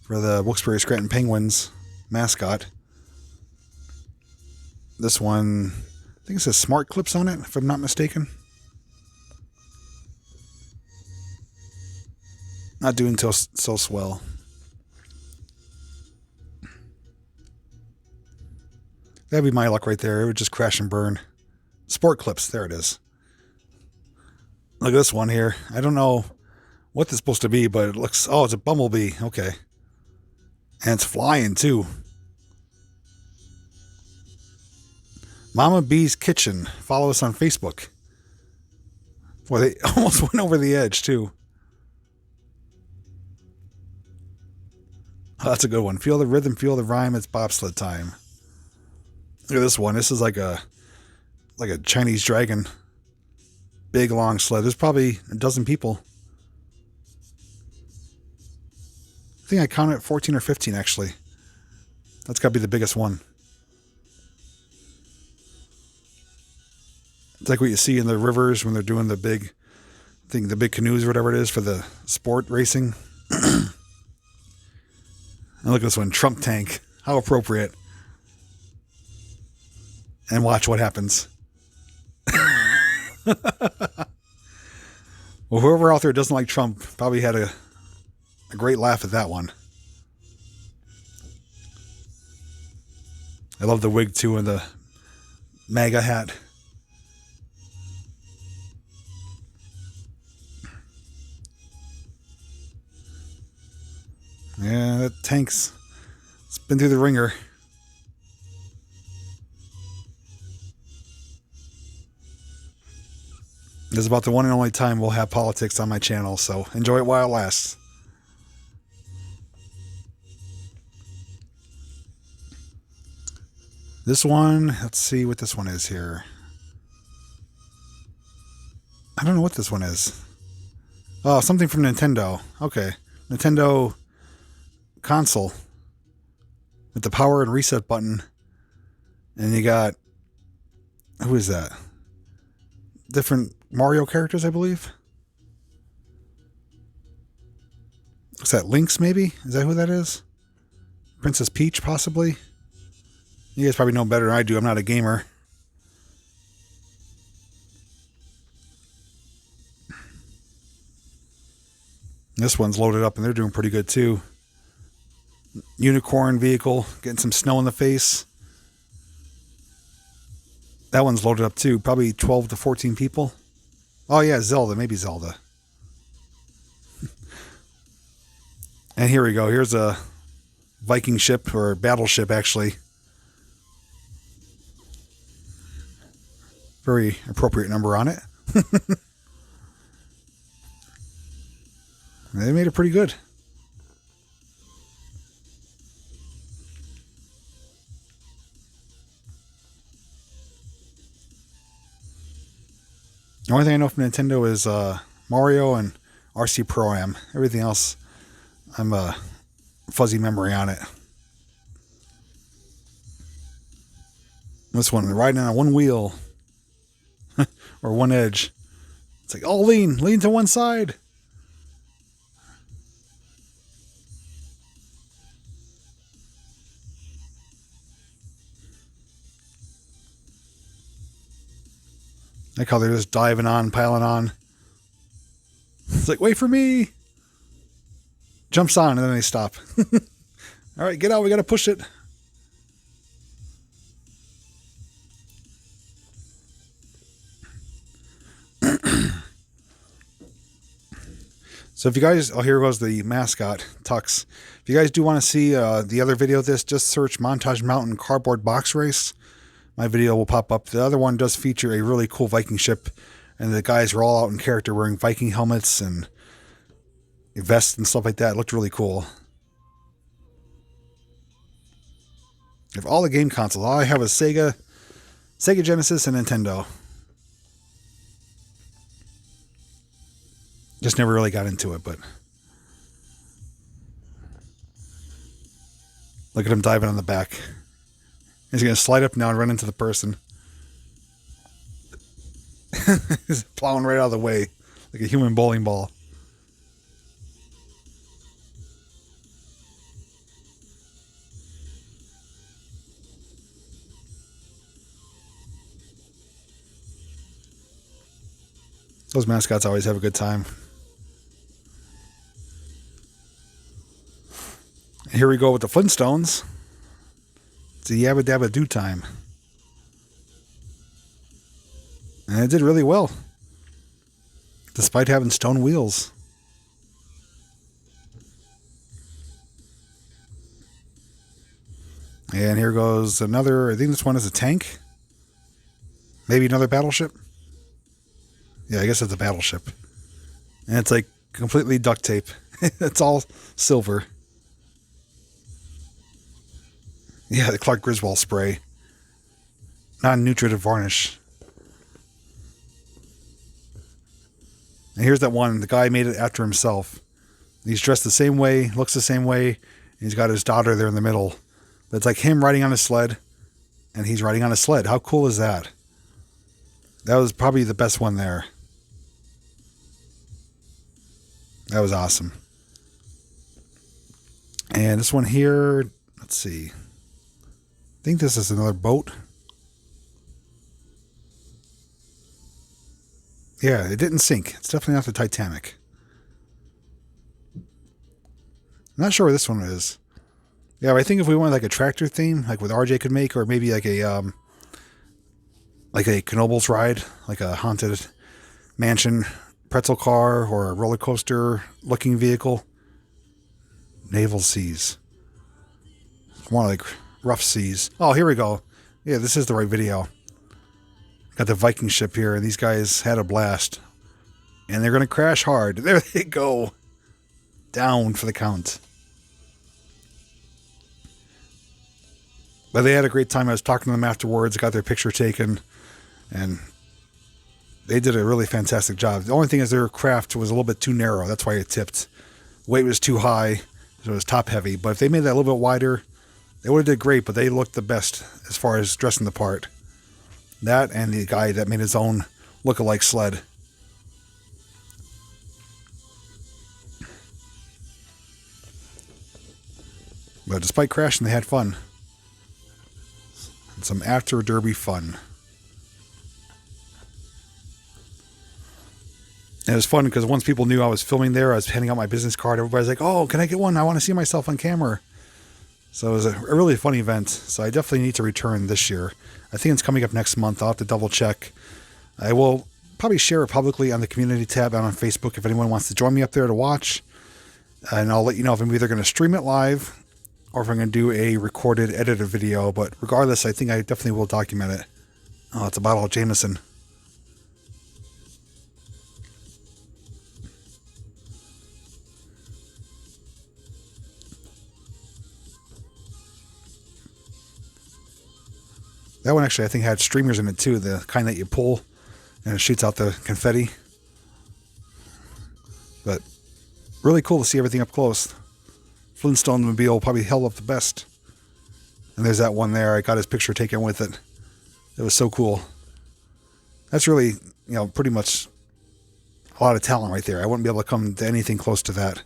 for the Wilkes-Barre Scranton Penguins mascot. This one, I think it says Smart Clips on it, if I'm not mistaken. Not doing so swell. That'd be my luck right there. It would just crash and burn. Sport Clips, there it is. Look at this one here. I don't know what this is supposed to be, but it looks... Oh, it's a bumblebee. Okay. And it's flying, too. Mama Bee's Kitchen. Follow us on Facebook. Boy, they almost went over the edge, too. Oh, that's a good one. Feel the rhythm, feel the rhyme. It's bobsled time. Look at this one. This is like a Chinese dragon. Big, long sled. There's probably a dozen people. I think I counted 14 or 15, actually. That's got to be the biggest one. It's like what you see in the rivers when they're doing the big thing, the big canoes or whatever it is for the sport racing. And look at this one, Trump tank. How appropriate. And watch what happens. Well, whoever out there doesn't like Trump probably had a a great laugh at that one. I love the wig too and the MAGA hat. Yeah, that tank's it's been through the ringer. This is about the one and only time we'll have politics on my channel, so enjoy it while it lasts. This one, let's see what this one is here. I don't know what this one is. Oh, something from Nintendo. Okay. Nintendo console with the power and reset button. And you got, who is that? Different Mario characters, I believe. What's that, Lynx maybe? Is that who that is? Princess Peach, possibly? You guys probably know better than I do. I'm not a gamer. This one's loaded up and they're doing pretty good too. Unicorn vehicle, getting some snow in the face. That one's loaded up too. Probably 12 to 14 people. Oh yeah, Zelda. Maybe Zelda. And here we go. Here's a Viking ship, or battleship actually. Very appropriate number on it. They made it pretty good. The only thing I know from Nintendo is Mario and RC Pro-Am. Everything else, I'm a fuzzy memory on it. This one, riding on one wheel. Or one edge. It's like, oh, lean to one side. I like how they're just diving on, piling on. It's like, wait for me. Jumps on and then they stop. All right, get out. We got to push it. So if you guys, oh, here goes the mascot, Tux. If you guys do want to see the other video of this, just search Montage Mountain Cardboard Box Race. My video will pop up. The other one does feature a really cool Viking ship, and the guys are all out in character wearing Viking helmets and vests and stuff like that. It looked really cool. If all the game consoles, all I have is Sega Genesis, and Nintendo. Just never really got into it, but look at him diving on the back. He's going to slide up now and run into the person. He's plowing right out of the way like a human bowling ball. Those mascots always have a good time. Here we go with the Flintstones. It's a Yabba Dabba Doo time. And it did really well. Despite having stone wheels. And here goes another, I think this one is a tank. Maybe another battleship. Yeah, I guess it's a battleship. And it's like completely duct tape. It's all silver. Yeah, the Clark Griswold spray. Non-nutritive varnish. And here's that one. The guy made it after himself. He's dressed the same way, looks the same way. And he's got his daughter there in the middle. But it's like him riding on a sled, and he's riding on a sled. How cool is that? That was probably the best one there. That was awesome. And this one here, let's see. I think this is another boat. Yeah, it didn't sink. It's definitely not the Titanic. I'm not sure where this one is. Yeah, but I think if we wanted like a tractor theme, like what RJ could make, or maybe like a Knoebels ride, like a haunted mansion pretzel car or a roller coaster looking vehicle. Naval seas. More like rough seas. Oh, here we go. Yeah, this is the right video. Got the Viking ship here, and these guys had a blast. And they're going to crash hard. There they go. Down for the count. But they had a great time. I was talking to them afterwards, got their picture taken, and they did a really fantastic job. The only thing is their craft was a little bit too narrow. That's why it tipped. Weight was too high, so it was top heavy. But if they made that a little bit wider, they would have did great, but they looked the best as far as dressing the part. That and the guy that made his own look-alike sled. But despite crashing, they had fun. And some after derby fun. And it was fun because once people knew I was filming there, I was handing out my business card. Everybody's like, oh, can I get one? I want to see myself on camera. So it was a really fun event. So I definitely need to return this year. I think it's coming up next month. I'll have to double check. I will probably share it publicly on the community tab and on Facebook if anyone wants to join me up there to watch. And I'll let you know if I'm either going to stream it live or if I'm going to do a recorded, edited video. But regardless, I think I definitely will document it. Oh, it's a bottle of Jameson. That one actually, I think, had streamers in it too, the kind that you pull and it shoots out the confetti. But really cool to see everything up close. Flintstone Mobile probably held up the best. And there's that one there. I got his picture taken with it. It was so cool. That's really, pretty much a lot of talent right there. I wouldn't be able to come to anything close to that.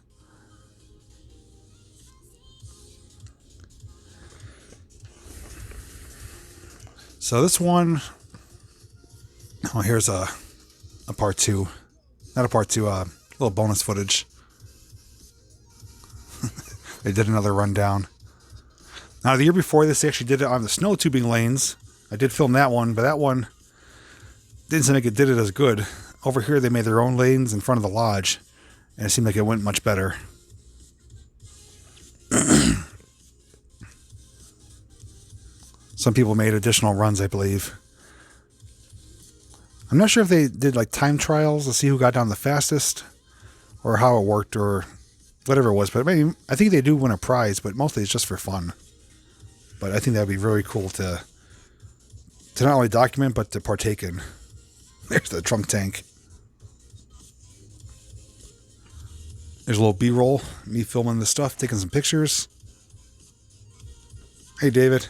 So this one, oh, here's a part two. Not a part two, a little bonus footage. They did another rundown. Now, the year before this, they actually did it on the snow tubing lanes. I did film that one, but that one didn't seem like it did it as good. Over here, they made their own lanes in front of the lodge, and it seemed like it went much better. Some people made additional runs, I believe. I'm not sure if they did like time trials to see who got down the fastest or how it worked or whatever it was. But maybe, I think they do win a prize, but mostly it's just for fun. But I think that would be really cool to not only document, but to partake in. There's the trunk tank. There's a little B-roll. Me filming the stuff, taking some pictures. Hey, David.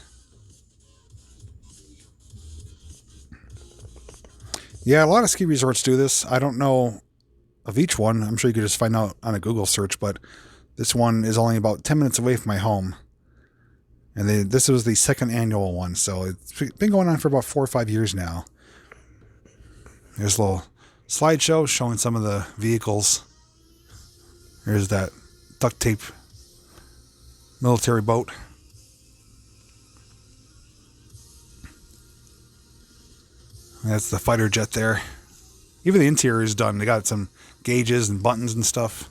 Yeah, a lot of ski resorts do this. I don't know of each one. I'm sure you could just find out on a Google search, but this one is only about 10 minutes away from my home. And this was the second annual one, so it's been going on for about 4 or 5 years now. There's a little slideshow showing some of the vehicles. There's that duct tape military boat. That's the fighter jet there. Even the interior is done. They got some gauges and buttons and stuff.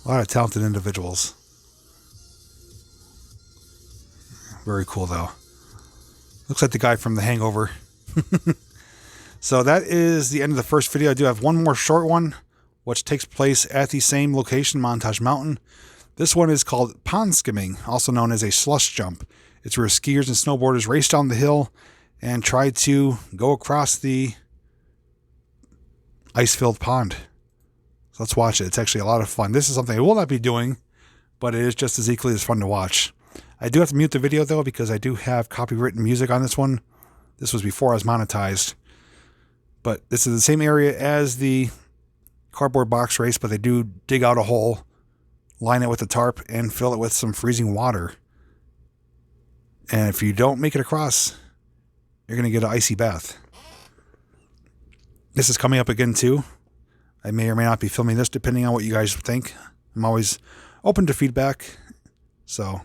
A lot of talented individuals. Very cool, though. Looks like the guy from The Hangover. So that is the end of the first video. I do have one more short one, which takes place at the same location, Montage Mountain. This one is called pond skimming, also known as a slush jump. It's where skiers and snowboarders race down the hill and try to go across the ice-filled pond. So let's watch it. It's actually a lot of fun. This is something I will not be doing, but it is just as equally as fun to watch. I do have to mute the video, though, because I do have copywritten music on this one. This was before I was monetized. But this is the same area as the cardboard box race, but they do dig out a hole, line it with a tarp, and fill it with some freezing water. And if you don't make it across, you're going to get an icy bath. This is coming up again, too. I may or may not be filming this, depending on what you guys think. I'm I'm always open to feedback. So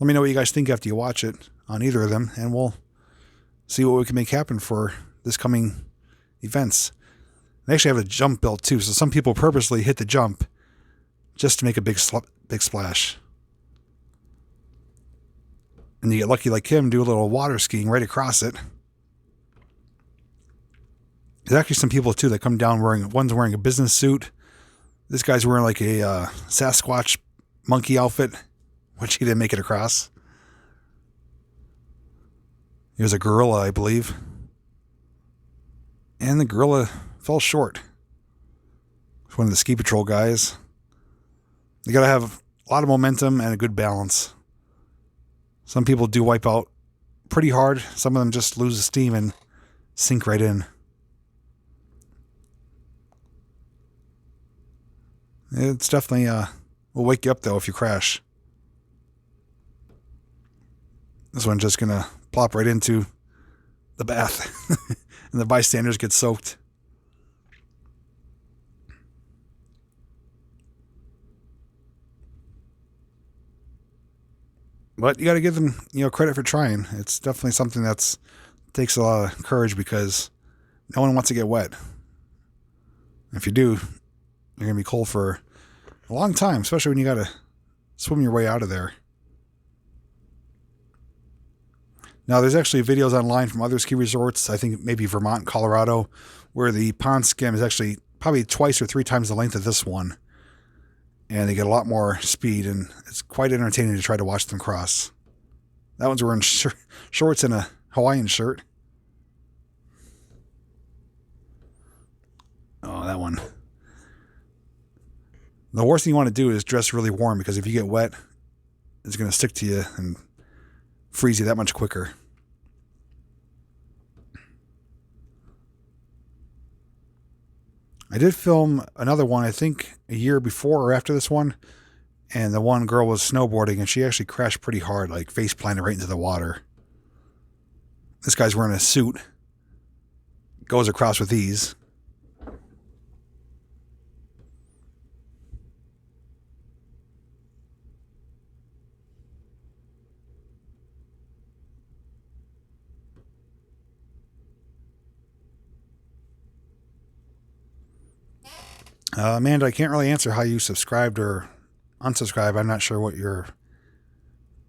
let me know what you guys think after you watch it on either of them, and we'll see what we can make happen for this coming events. They actually have a jump built too, so some people purposely hit the jump just to make a big splash. And you get lucky like him, do a little water skiing right across it. There's actually some people too that come down one's wearing a business suit. This guy's wearing like a Sasquatch monkey outfit, which he didn't make it across. He was a gorilla, I believe. And the gorilla fell short. It's one of the ski patrol guys. You gotta have a lot of momentum and a good balance. Some people do wipe out pretty hard. Some of them just lose the steam and sink right in. It's definitely will wake you up though if you crash. This one's just gonna plop right into the bath and the bystanders get soaked. But you got to give them, credit for trying. It's definitely something that's takes a lot of courage because no one wants to get wet. If you do, you're gonna be cold for a long time, especially when you got to swim your way out of there. Now, there's actually videos online from other ski resorts, I think maybe Vermont, Colorado, where the pond skim is actually probably twice or three times the length of this one. And they get a lot more speed, and it's quite entertaining to try to watch them cross. That one's wearing shorts and a Hawaiian shirt. Oh, that one. The worst thing you want to do is dress really warm, because if you get wet, it's going to stick to you and freeze you that much quicker. I did film another one, I think a year before or after this one, and the one girl was snowboarding and she actually crashed pretty hard, like face planted right into the water. This guy's wearing a suit, goes across with ease. Amanda, I can't really answer how you subscribed or unsubscribed. I'm not sure what your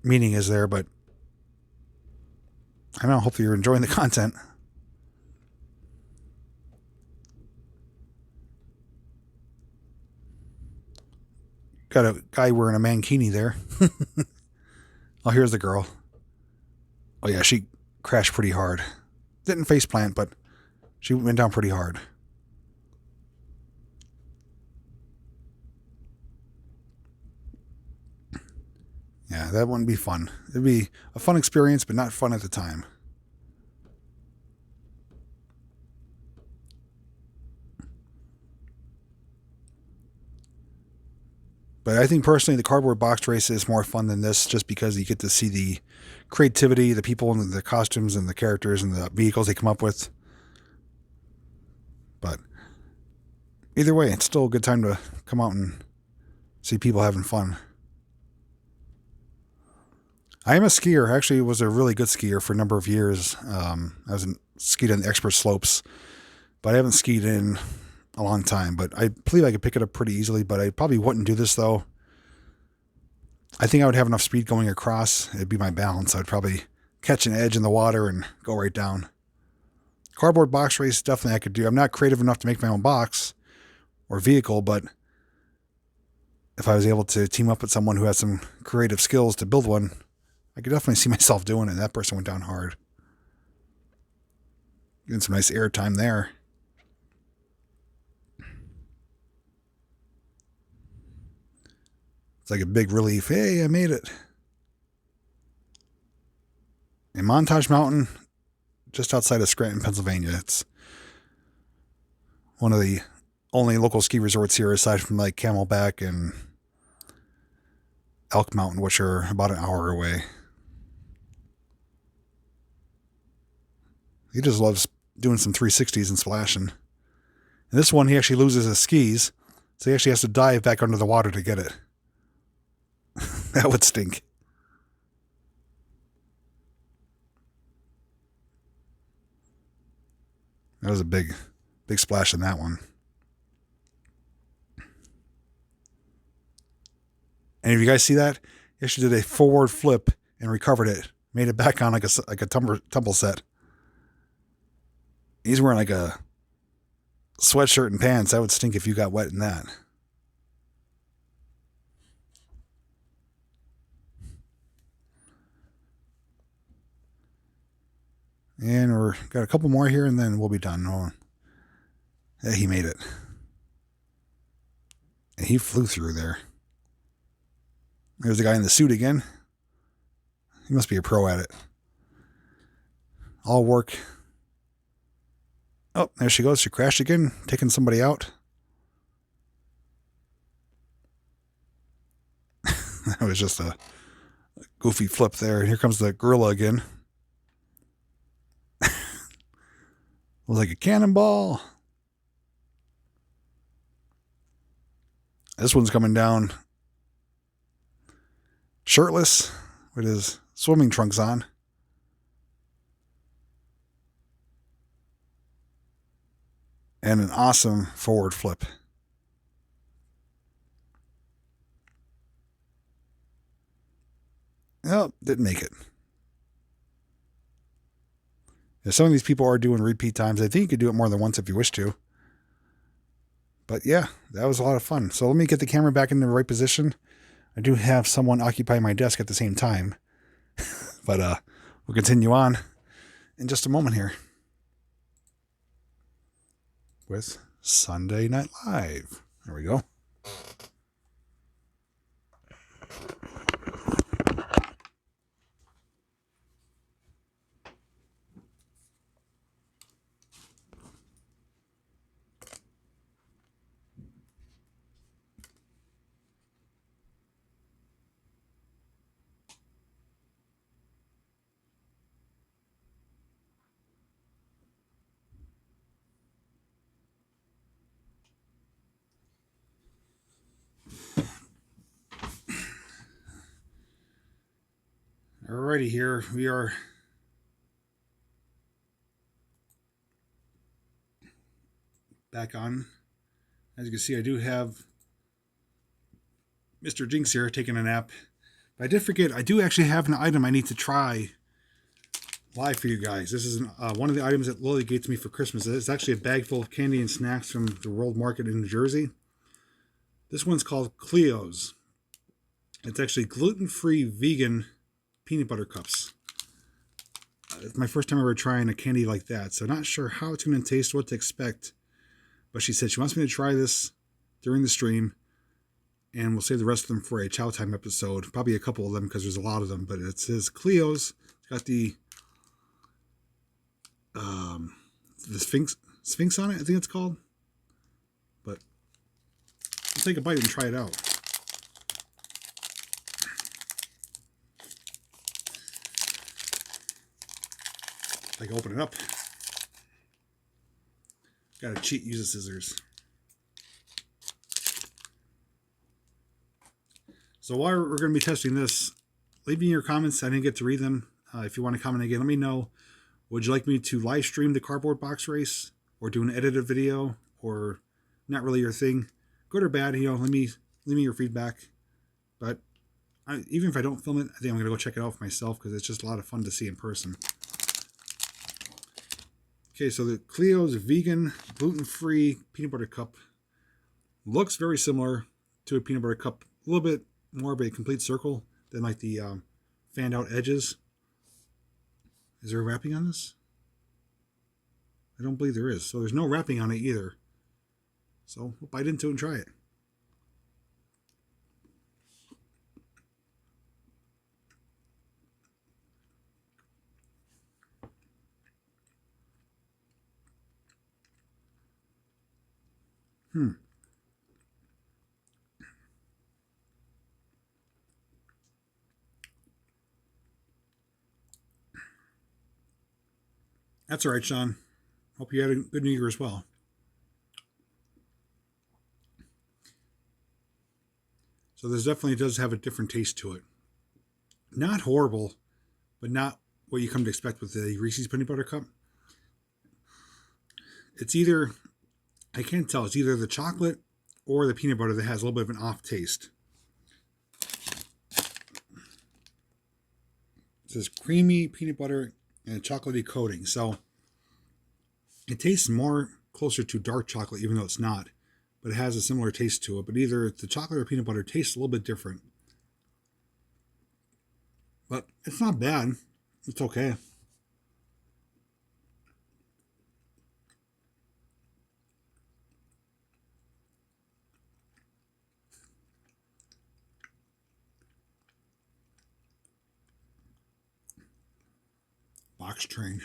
meaning is there, but I don't know. Hopefully you're enjoying the content. Got a guy wearing a mankini there. Oh, here's the girl. Oh yeah, she crashed pretty hard. Didn't face plant, but she went down pretty hard. Yeah, that wouldn't be fun. It'd be a fun experience, but not fun at the time. But I think personally the cardboard box race is more fun than this, just because you get to see the creativity, the people and the costumes and the characters and the vehicles they come up with. But either way, it's still a good time to come out and see people having fun. I am a skier. Actually, was a really good skier for a number of years. I skied on the expert slopes, but I haven't skied in a long time. But I believe I could pick it up pretty easily, but I probably wouldn't do this, though. I think I would have enough speed going across. It'd be my balance. I'd probably catch an edge in the water and go right down. Cardboard box race, definitely I could do. I'm not creative enough to make my own box or vehicle, but if I was able to team up with someone who has some creative skills to build one, I could definitely see myself doing it. That person went down hard. Getting some nice air time there. It's like a big relief. Hey, I made it. In Montage Mountain, just outside of Scranton, Pennsylvania. It's one of the only local ski resorts here, aside from like Camelback and Elk Mountain, which are about an hour away. He just loves doing some 360s and splashing. And this one, he actually loses his skis, So he actually has to dive back under the water to get it. That would stink. That was a big splash in that one. And if you guys see that, he actually did a forward flip and recovered it. Made it back on like a tumble set. He's wearing like a sweatshirt and pants. That would stink if you got wet in that. And we're got a couple more here, and then we'll be done. Oh, yeah, he made it. And he flew through there. There's the guy in the suit again. He must be a pro at it. All work. Oh, there she goes. She crashed again, taking somebody out. That was just a goofy flip there. And here comes the gorilla again. It was like a cannonball. This one's coming down shirtless with his swimming trunks on. And an awesome forward flip. Nope, didn't make it. Yeah, some of these people are doing repeat times. I think you could do it more than once if you wish to. But yeah, that was a lot of fun. So let me get the camera back in the right position. I do have someone occupy my desk at the same time. But we'll continue on in just a moment here with Sunday Night Live. There we go. Alrighty, here we are. Back on. As you can see, I do have Mr. Jinx here taking a nap. But I did forget, I do actually have an item I need to try live for you guys. This is one of the items that Lily gave to me for Christmas. It's actually a bag full of candy and snacks from the World Market in New Jersey. This one's called Cleo's. It's actually gluten-free vegan peanut butter cups. It's my first time ever trying a candy like that, so not sure how it's going to taste, what to expect. But she said she wants me to try this during the stream, and we'll save the rest of them for a Chow Time episode. Probably a couple of them because there's a lot of them, but it says Cleo's. It's got the Sphinx on it, I think it's called. But I'll take a bite and try it out. I can open it up. Gotta cheat, use the scissors. So while we're going to be testing this, leave me your comments. I didn't get to read them. If you want to comment again, let me know. Would you like me to live stream the cardboard box race, or do an edited video, or not really your thing? Good or bad, you know, leave me your feedback. But even if I don't film it, I think I'm going to go check it out for myself because it's just a lot of fun to see in person. Okay, so the Cleo's vegan gluten-free peanut butter cup looks very similar to a peanut butter cup. A little bit more of a complete circle than like the fanned out edges. Is there wrapping on this? I don't believe there is. So there's no wrapping on it either. So we'll bite into it and try it. That's all right, Sean. Hope you had a good New Year as well. So this definitely does have a different taste to it. Not horrible, but not what you come to expect with the Reese's Peanut Butter Cup. It's either, I can't tell, it's either the chocolate or the peanut butter that has a little bit of an off taste. It says creamy peanut butter and a chocolatey coating. So it tastes more closer to dark chocolate, even though it's not. But it has a similar taste to it. But either the chocolate or peanut butter tastes a little bit different. But it's not bad. It's okay. Box train.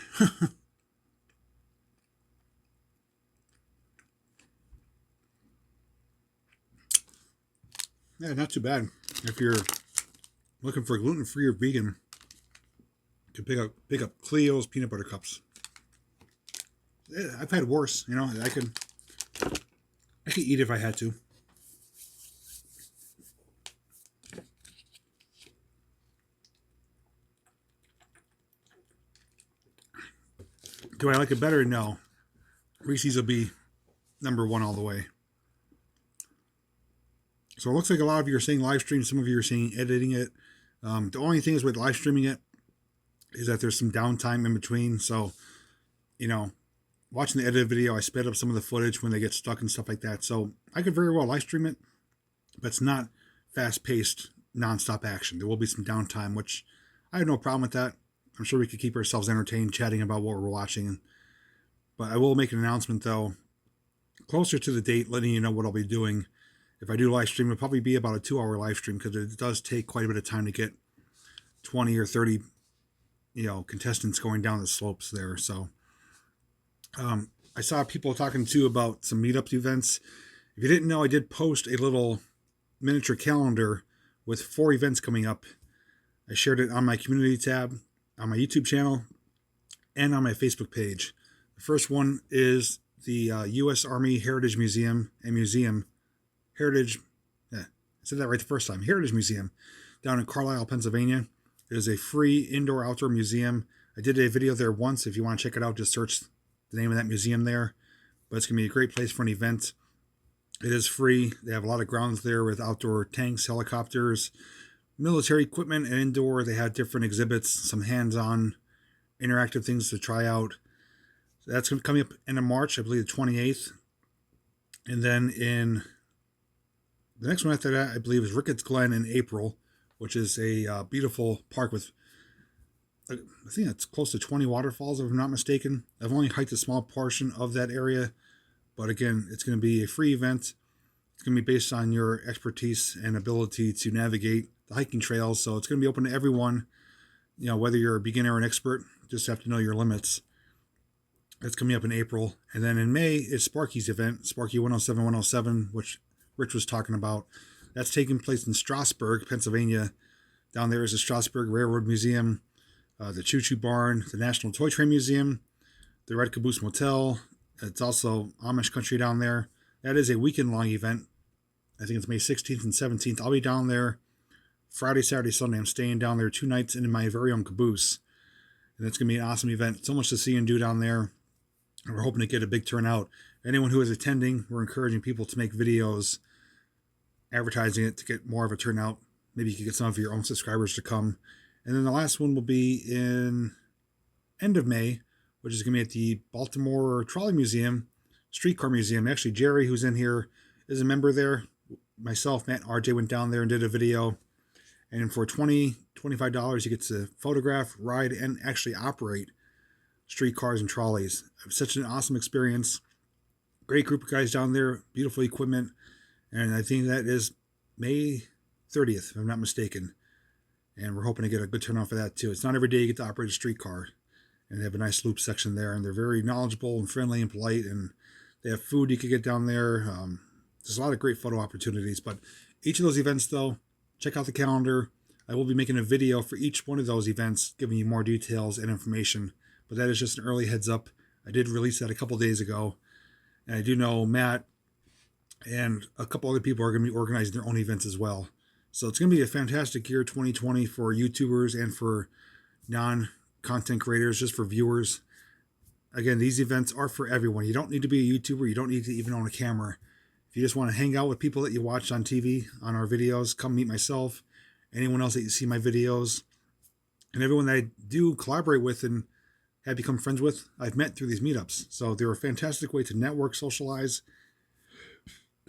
Yeah, not too bad. If you're looking for gluten-free or vegan, you can pick up Cleo's peanut butter cups. Yeah, I've had worse. You know, I could eat if I had to. Do I like it better? No. Reese's will be number one all the way. So it looks like a lot of you are saying live stream. Some of you are saying editing it. The only thing is with live streaming it is that there's some downtime in between. So, you know, watching the edited video, I sped up some of the footage when they get stuck and stuff like that. So I could very well live stream it, but it's not fast-paced, non-stop action. There will be some downtime, which I have no problem with that. I'm sure we could keep ourselves entertained chatting about what we're watching. But I will make an announcement, though, closer to the date, letting you know what I'll be doing. If I do live stream, it'll probably be about a 2-hour live stream because it does take quite a bit of time to get 20 or 30, contestants going down the slopes there. So I saw people talking too about some meetup events. If you didn't know, I did post a little miniature calendar with 4 events coming up. I shared it on my community tab, on my YouTube channel, and on my Facebook page. The first one is the U.S. Army Heritage Museum and Heritage Museum down in Carlisle, Pennsylvania. It is a free indoor-outdoor museum. I did a video there once. If you want to check it out, just search the name of that museum there. But it's going to be a great place for an event. It is free. They have a lot of grounds there with outdoor tanks, helicopters, military equipment, and indoor they have different exhibits, some hands-on interactive things to try out. So that's coming up end of March, I believe the 28th. And then in the next one after that, I believe, is Ricketts Glen in April, which is a beautiful park with, I think it's close to 20 waterfalls, if I'm not mistaken. I've only hiked a small portion of that area, but again, it's going to be a free event. It's going to be based on your expertise and ability to navigate the hiking trails, so it's going to be open to everyone, whether you're a beginner or an expert, just have to know your limits. That's coming up in April. And then in May is Sparky's event, Sparky 107 107, which Rich was talking about. That's taking place in Strasburg, Pennsylvania. Down there is the Strasburg Railroad Museum, the Choo Choo Barn, the National Toy Train Museum, the Red Caboose Motel. It's also Amish country down there. That is a weekend-long event. I think it's May 16th and 17th. I'll be down there Friday, Saturday, Sunday. I'm staying down there 2 nights in my very own caboose. And it's going to be an awesome event. So much to see and do down there. And we're hoping to get a big turnout. Anyone who is attending, we're encouraging people to make videos advertising it to get more of a turnout. Maybe you can get some of your own subscribers to come. And then the last one will be in end of May, which is going to be at the Baltimore Trolley Museum, Streetcar Museum. Actually, Jerry, who's in here, is a member there. Myself, Matt, RJ went down there and did a video. And for $25, you get to photograph, ride, and actually operate streetcars and trolleys. It was such an awesome experience. Great group of guys down there, beautiful equipment. And I think that is May 30th, if I'm not mistaken. And we're hoping to get a good turnout for that too. It's not every day you get to operate a streetcar. And they have a nice loop section there. And they're very knowledgeable and friendly and polite. And they have food you could get down there. There's a lot of great photo opportunities. But each of those events, though, check out the calendar. I will be making a video for each one of those events, giving you more details and information. But that is just an early heads up. I did release that a couple days ago. And I do know Matt and a couple other people are going to be organizing their own events as well. So it's going to be a fantastic year, 2020, for YouTubers and for non-content creators, just for viewers. Again, these events are for everyone. You don't need to be a YouTuber. You don't need to even own a camera. If you just want to hang out with people that you watch on TV, on our videos, come meet myself, anyone else that you see my videos, and everyone that I do collaborate with and have become friends with, I've met through these meetups. So they're a fantastic way to network, socialize,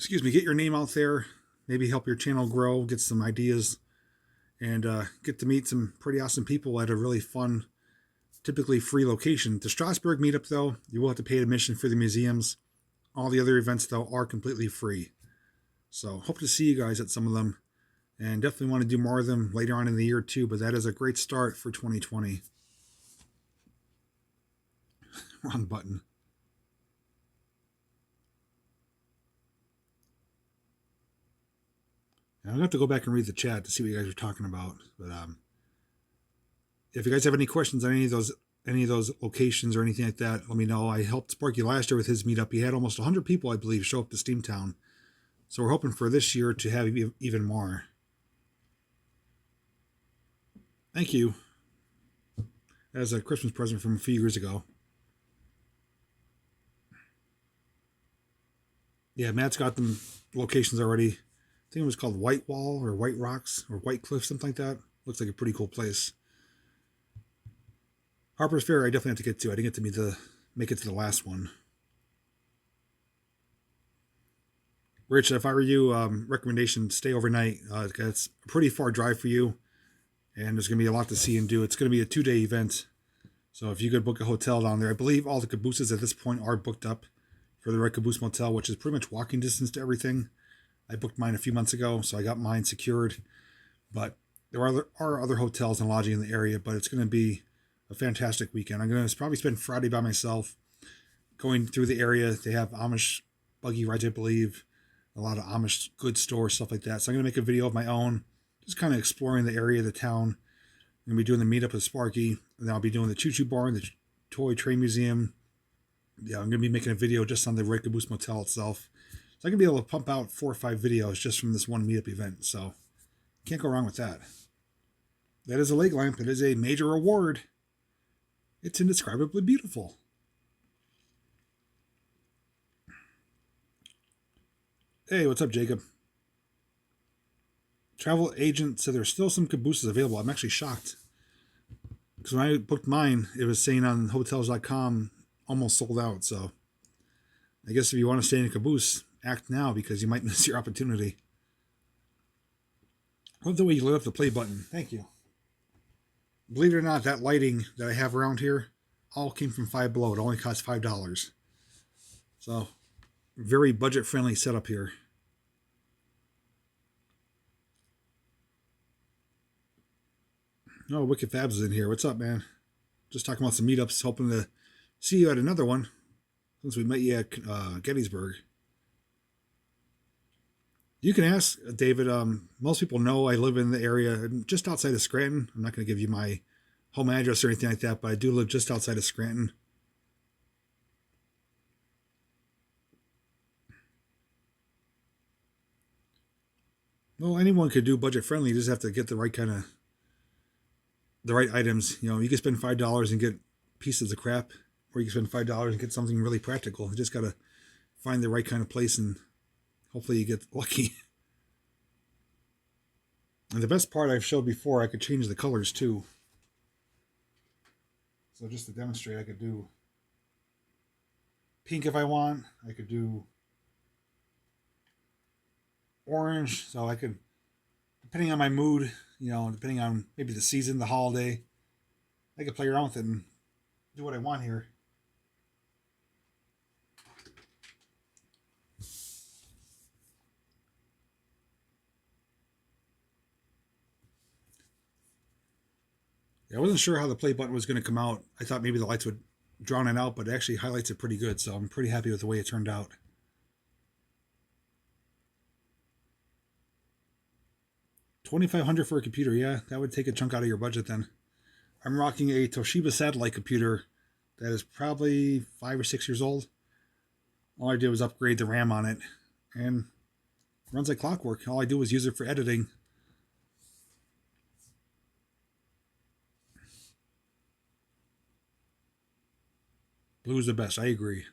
get your name out there, maybe help your channel grow, get some ideas, and get to meet some pretty awesome people at a really fun, typically free location. The Strasbourg meetup, though, you will have to pay admission for the museums. All the other events, though, are completely free. So hope to see you guys at some of them, and definitely want to do more of them later on in the year too, but that is a great start for 2020. Wrong button. Now, I'm going to have to go back and read the chat to see what you guys are talking about. But if you guys have any questions on any of those locations or anything like that, let me know. I helped Sparky last year with his meetup. He had almost 100 people, I believe, show up to Steamtown. So we're hoping for this year to have even more. Thank you. As a Christmas present from a few years ago. Yeah, Matt's got them locations already. I think it was called White Wall or White Rocks or White Cliff, something like that. Looks like a pretty cool place. Harper's Ferry, I definitely have to get to. I didn't get to make it to the last one. Rich, if I were you, recommendation, stay overnight. It's a pretty far drive for you, and there's going to be a lot to see and do. It's going to be a 2-day event, so if you could book a hotel down there, I believe all the cabooses at this point are booked up for the Red Caboose Motel, which is pretty much walking distance to everything. I booked mine a few months ago, so I got mine secured, but there are other hotels and lodging in the area, but it's going to be a fantastic weekend. I'm going to probably spend Friday by myself going through the area. They have Amish buggy rides, I believe, a lot of Amish goods stores, stuff like that. So I'm going to make a video of my own, just kind of exploring the area, the town. I'm going to be doing the meetup with Sparky, and then I'll be doing the Choo Choo Barn, the Toy Train Museum. Yeah, I'm going to be making a video just on the Red Caboose Motel itself. So I'm going to be able to pump out 4 or 5 videos just from this one meetup event. So can't go wrong with that. That is a leg lamp. It is a major reward. It's indescribably beautiful. Hey, what's up, Jacob? Travel agent said there's still some cabooses available. I'm actually shocked. Because when I booked mine, it was saying on hotels.com almost sold out. So I guess if you want to stay in a caboose, act now because you might miss your opportunity. I love the way you lit up the play button. Thank you. Believe it or not, that lighting that I have around here all came from Five Below. It only cost $5. So, very budget-friendly setup here. Oh, Wicked Fabs is in here. What's up, man? Just talking about some meetups, hoping to see you at another one since we met you at Gettysburg. You can ask, David. Most people know I live in the area just outside of Scranton. I'm not going to give you my home address or anything like that, but I do live just outside of Scranton. Well, anyone could do budget friendly. You just have to get the right items. You know, you can spend $5 and get pieces of crap, or you can spend $5 and get something really practical. You just got to find the right kind of place and hopefully you get lucky. And the best part I've showed before, I could change the colors too. So just to demonstrate, I could do pink if I want. I could do orange. So I could, depending on my mood, you know, depending on maybe the season, the holiday, I could play around with it and do what I want here. I wasn't sure how the play button was going to come out. I thought maybe the lights would drown it out, but it actually highlights it pretty good, so I'm pretty happy with the way it turned out. $2,500 for a computer, yeah, that would take a chunk out of your budget then. I'm rocking a Toshiba satellite computer that is probably 5 or 6 years old. All I did was upgrade the RAM on it, and it runs like clockwork. All I do is use it for editing. Blue is the best. I agree.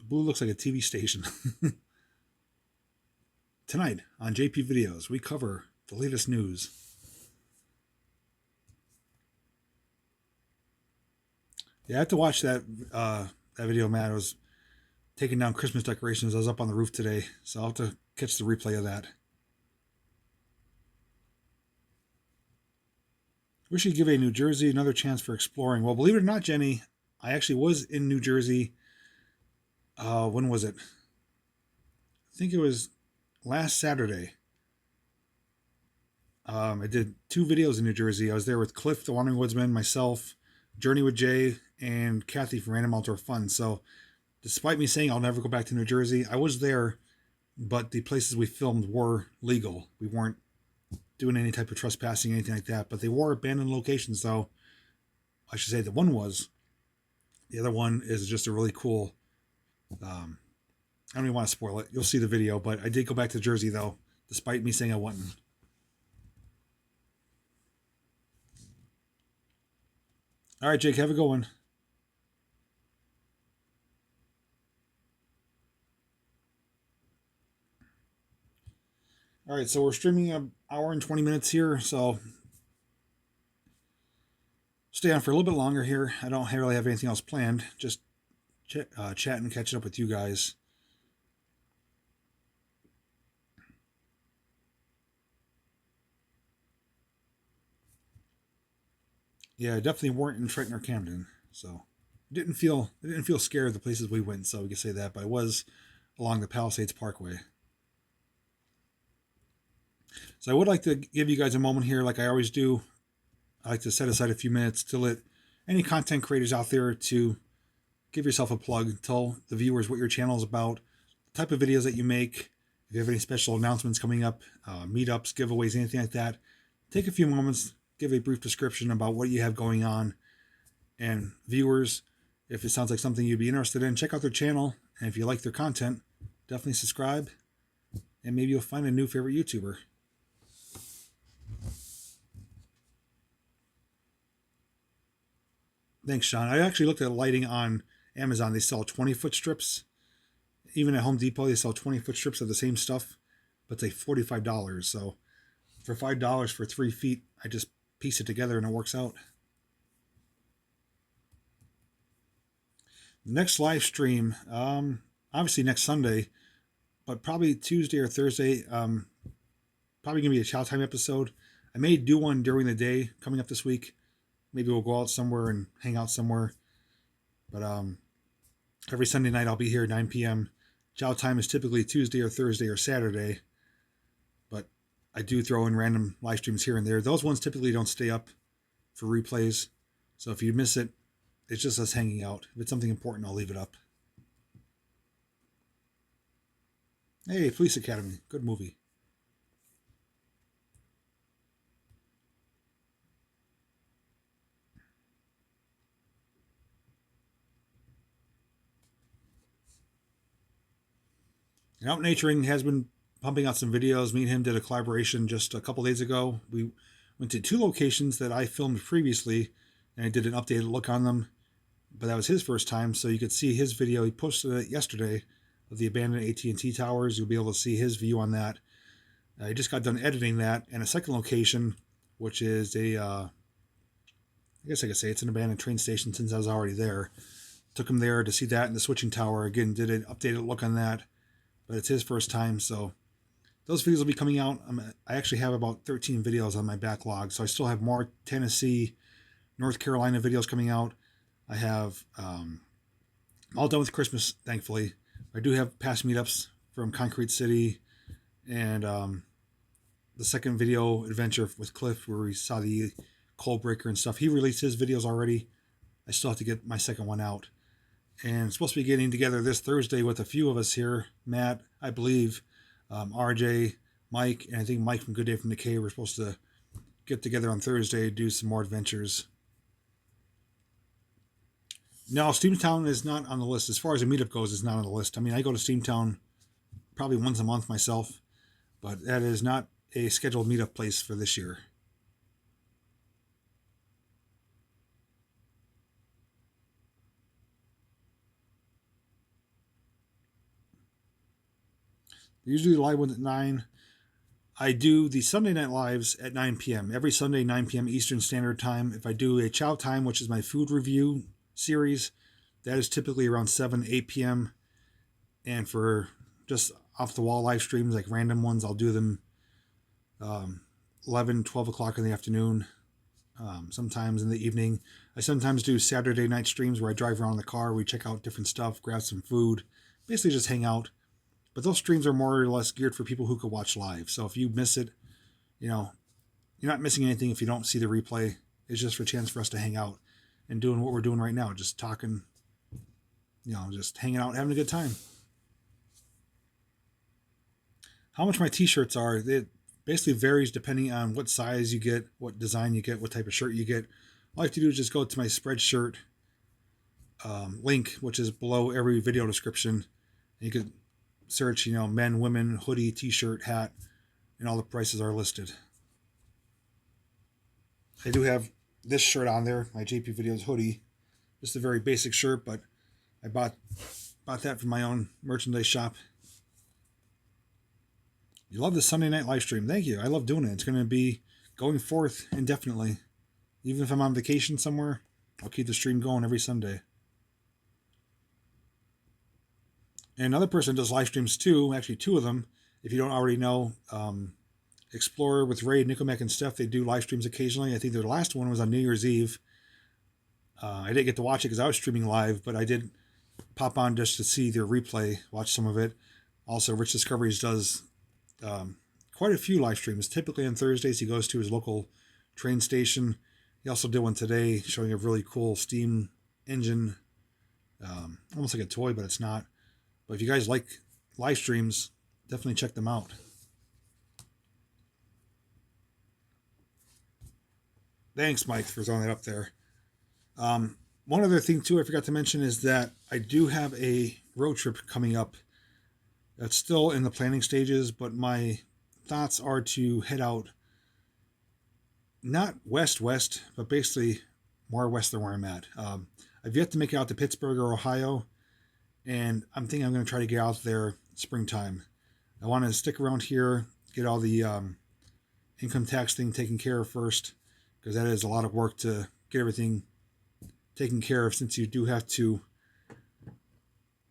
Blue looks like a TV station. Tonight on JPVideos, we cover the latest news. Yeah, I have to watch that video, Matt. I was taking down Christmas decorations. I was up on the roof today, so I'll have to catch the replay of that. We should give a New Jersey another chance for exploring. Well, believe it or not, Jenny, I actually was in New Jersey. When was it? I think it was last Saturday. I did 2 videos in New Jersey. I was there with Cliff, the Wandering Woodsman, myself, Journey with Jay, and Kathy from Random Outdoor Fun. So, despite me saying I'll never go back to New Jersey, I was there, but the places we filmed were legal. We weren't doing any type of trespassing, anything like that, but they were abandoned locations, though. I should say that one was. The other one is just a really cool, I don't even want to spoil it. You'll see the video, but I did go back to Jersey, though, despite me saying I wouldn't. All right, Jake, have a good one. All right, so we're streaming an hour and 20 minutes here, so stay on for a little bit longer here. I don't really have anything else planned, just chat and catching up with you guys. Yeah, definitely weren't in Triton or Camden, so I didn't feel scared of the places we went, so we can say that. But I was along the Palisades Parkway. So I would like to give you guys a moment here, like I always do. I like to set aside a few minutes to let any content creators out there to give yourself a plug, tell the viewers what your channel is about, the type of videos that you make. If you have any special announcements coming up, meetups, giveaways, anything like that, take a few moments, give a brief description about what you have going on. And viewers, if it sounds like something you'd be interested in, check out their channel. And if you like their content, definitely subscribe. And maybe you'll find a new favorite YouTuber. Thanks, Sean. I actually looked at lighting on Amazon. They sell 20-foot strips. Even at Home Depot, they sell 20-foot strips of the same stuff, but it's like $45. So for $5 for 3 feet, I just piece it together and it works out. Next live stream, obviously next Sunday, but probably Tuesday or Thursday. Probably gonna be a Chow Time episode. I may do one during the day coming up this week. Maybe we'll go out somewhere and hang out somewhere. But every Sunday night I'll be here at 9 p.m. Chow Time is typically Tuesday or Thursday or Saturday. But I do throw in random live streams here and there. Those ones typically don't stay up for replays. So if you miss it, it's just us hanging out. If it's something important, I'll leave it up. Hey, Police Academy. Good movie. And Out Naturing has been pumping out some videos. Me and him did a collaboration just a couple days ago. We went to 2 locations that I filmed previously, and I did an updated look on them. But that was his first time, so you could see his video. He posted it yesterday of the abandoned AT&T towers. You'll be able to see his view on that. I just got done editing that. And a second location, which is I guess I could say it's an abandoned train station since I was already there. Took him there to see that and the switching tower. Again, did an updated look on that. But it's his first time, so those videos will be coming out. I actually have about 13 videos on my backlog, so I still have more Tennessee, North Carolina videos coming out. I have all done with Christmas, thankfully. I do have past meetups from Concrete City and the second video adventure with Cliff where we saw the cold breaker and stuff. He released his videos already. I still have to get my second one out. And supposed to be getting together this Thursday with a few of us here. Matt, I believe, RJ, Mike, and I think Mike from Good Day from the Cave. We're supposed to get together on Thursday, do some more adventures. No, Steamtown is not on the list. As far as a meetup goes, it's not on the list. I mean, I go to Steamtown probably once a month myself, but that is not a scheduled meetup place for this year. Usually the live ones at 9. I do the Sunday night lives at 9 p.m. Every Sunday, 9 p.m. Eastern Standard Time. If I do a Chow Time, which is my food review series, that is typically around 7, 8 p.m. And for just off-the-wall live streams, like random ones, I'll do them 11, 12 o'clock in the afternoon, sometimes in the evening. I sometimes do Saturday night streams where I drive around in the car, we check out different stuff, grab some food, basically just hang out. But those streams are more or less geared for people who could watch live. So if you miss it, you know, you're not missing anything if you don't see the replay. It's just for a chance for us to hang out and doing what we're doing right now, just talking, just hanging out, having a good time. How much my t-shirts are, it basically varies depending on what size you get, what design you get, what type of shirt you get. All you have to do is just go to my Spreadshirt link, which is below every video description. And you could search, men, women, hoodie, t-shirt, hat, and all the prices are listed. I do have this shirt on there, my JPVideos hoodie. Just a very basic shirt, but I bought that from my own merchandise shop. You love the Sunday night live stream. Thank you. I love doing it. It's going to be going forth indefinitely. Even if I'm on vacation somewhere, I'll keep the stream going every Sunday. And another person does live streams too, actually 2 of them. If you don't already know, Explorer with Ray, Nickelback, and Steph, they do live streams occasionally. I think their last one was on New Year's Eve. I didn't get to watch it because I was streaming live, but I did pop on just to see their replay, watch some of it. Also, Rich Discoveries does quite a few live streams. Typically on Thursdays, he goes to his local train station. He also did one today showing a really cool steam engine, almost like a toy, but it's not. But if you guys like live streams, definitely check them out. Thanks, Mike, for throwing that up there. One other thing, too, I forgot to mention is that I do have a road trip coming up. That's still in the planning stages, but my thoughts are to head out not west, but basically more west than where I'm at. I've yet to make it out to Pittsburgh or Ohio, and I'm thinking I'm going to try to get out there springtime. I want to stick around here, get all the income tax thing taken care of first, because that is a lot of work to get everything taken care of, since you do have to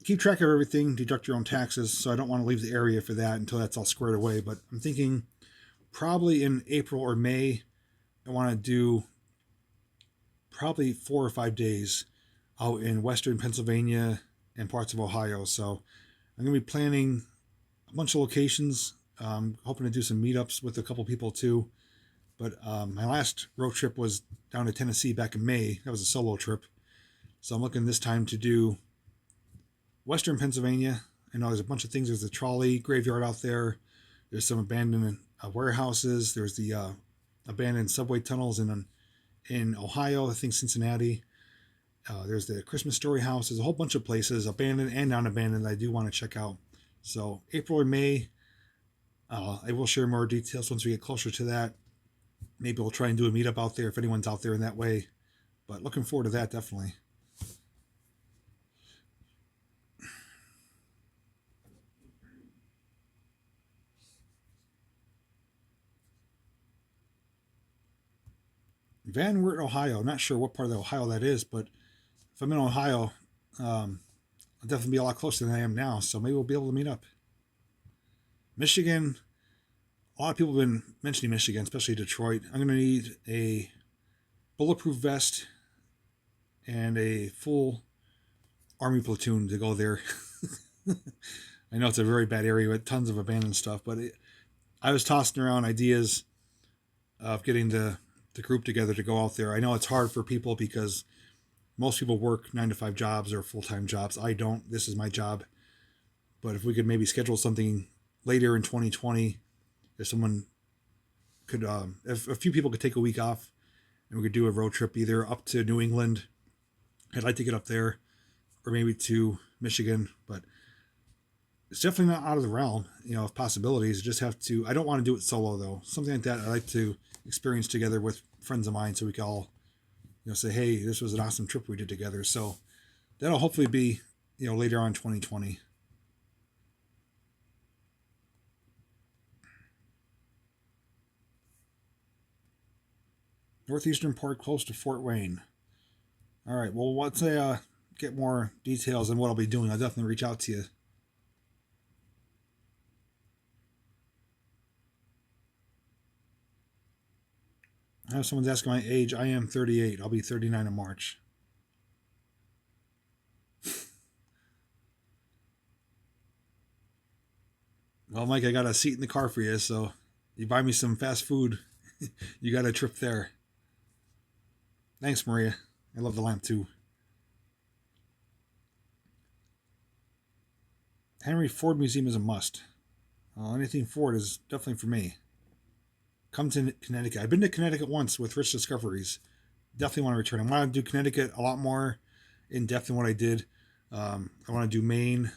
keep track of everything, deduct your own taxes. So I don't want to leave the area for that until that's all squared away. But I'm thinking probably in April or May, I want to do probably 4 or 5 days out in western Pennsylvania and parts of Ohio. So I'm going to be planning a bunch of locations, hoping to do some meetups with a couple people too. But my last road trip was down to Tennessee back in May. That was a solo trip. So I'm looking this time to do western Pennsylvania. I know there's a bunch of things. There's a trolley graveyard out there. There's some abandoned warehouses. There's the abandoned subway tunnels in Ohio, I think Cincinnati. There's the Christmas Story House. There's a whole bunch of places, abandoned and non-abandoned, that I do want to check out. So April or May, I will share more details once we get closer to that. Maybe we'll try and do a meetup out there if anyone's out there in that way. But looking forward to that, definitely. Van Wert, Ohio. Not sure what part of Ohio that is, but if I'm in Ohio, I'll definitely be a lot closer than I am now. So maybe we'll be able to meet up. Michigan. A lot of people have been mentioning Michigan, especially Detroit. I'm going to need a bulletproof vest and a full army platoon to go there. I know it's a very bad area with tons of abandoned stuff, but I was tossing around ideas of getting the group together to go out there. I know it's hard for people because most people work 9-to-5 jobs or full-time jobs. I don't. This is my job. But if we could maybe schedule something later in 2020, if someone could, if a few people could take a week off and we could do a road trip either up to New England, I'd like to get up there, or maybe to Michigan. But it's definitely not out of the realm, of possibilities. Just have to. I don't want to do it solo though. Something like that I like to experience together with friends of mine, so we can all, say, hey, this was an awesome trip we did together. So that'll hopefully be, later on 2020. Northeastern port close to Fort Wayne. All right. Well, once I get more details on what I'll be doing, I'll definitely reach out to you. I have someone's asking my age. I am 38. I'll be 39 in March. Well, Mike, I got a seat in the car for you, so you buy me some fast food, you got a trip there. Thanks, Maria. I love the lamp too. Henry Ford Museum is a must. Anything Ford is definitely for me. Come to Connecticut. I've been to Connecticut once with Rich Discoveries. Definitely want to return. I want to do Connecticut a lot more in depth than what I did. I want to do Maine,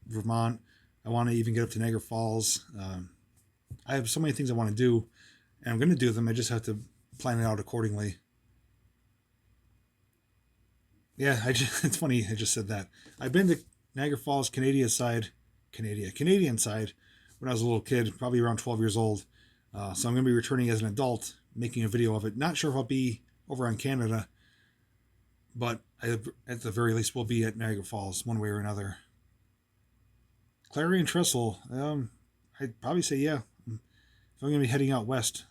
Vermont. I want to even get up to Niagara Falls. I have so many things I want to do, and I'm going to do them. I just have to plan it out accordingly. Yeah, it's funny I just said that. I've been to Niagara Falls, Canadian side, when I was a little kid, probably around 12 years old. So I'm going to be returning as an adult, making a video of it. Not sure if I'll be over on Canada, but at the very least, we'll be at Niagara Falls one way or another. Clarion Trestle, I'd probably say yeah. If I'm going to be heading out west,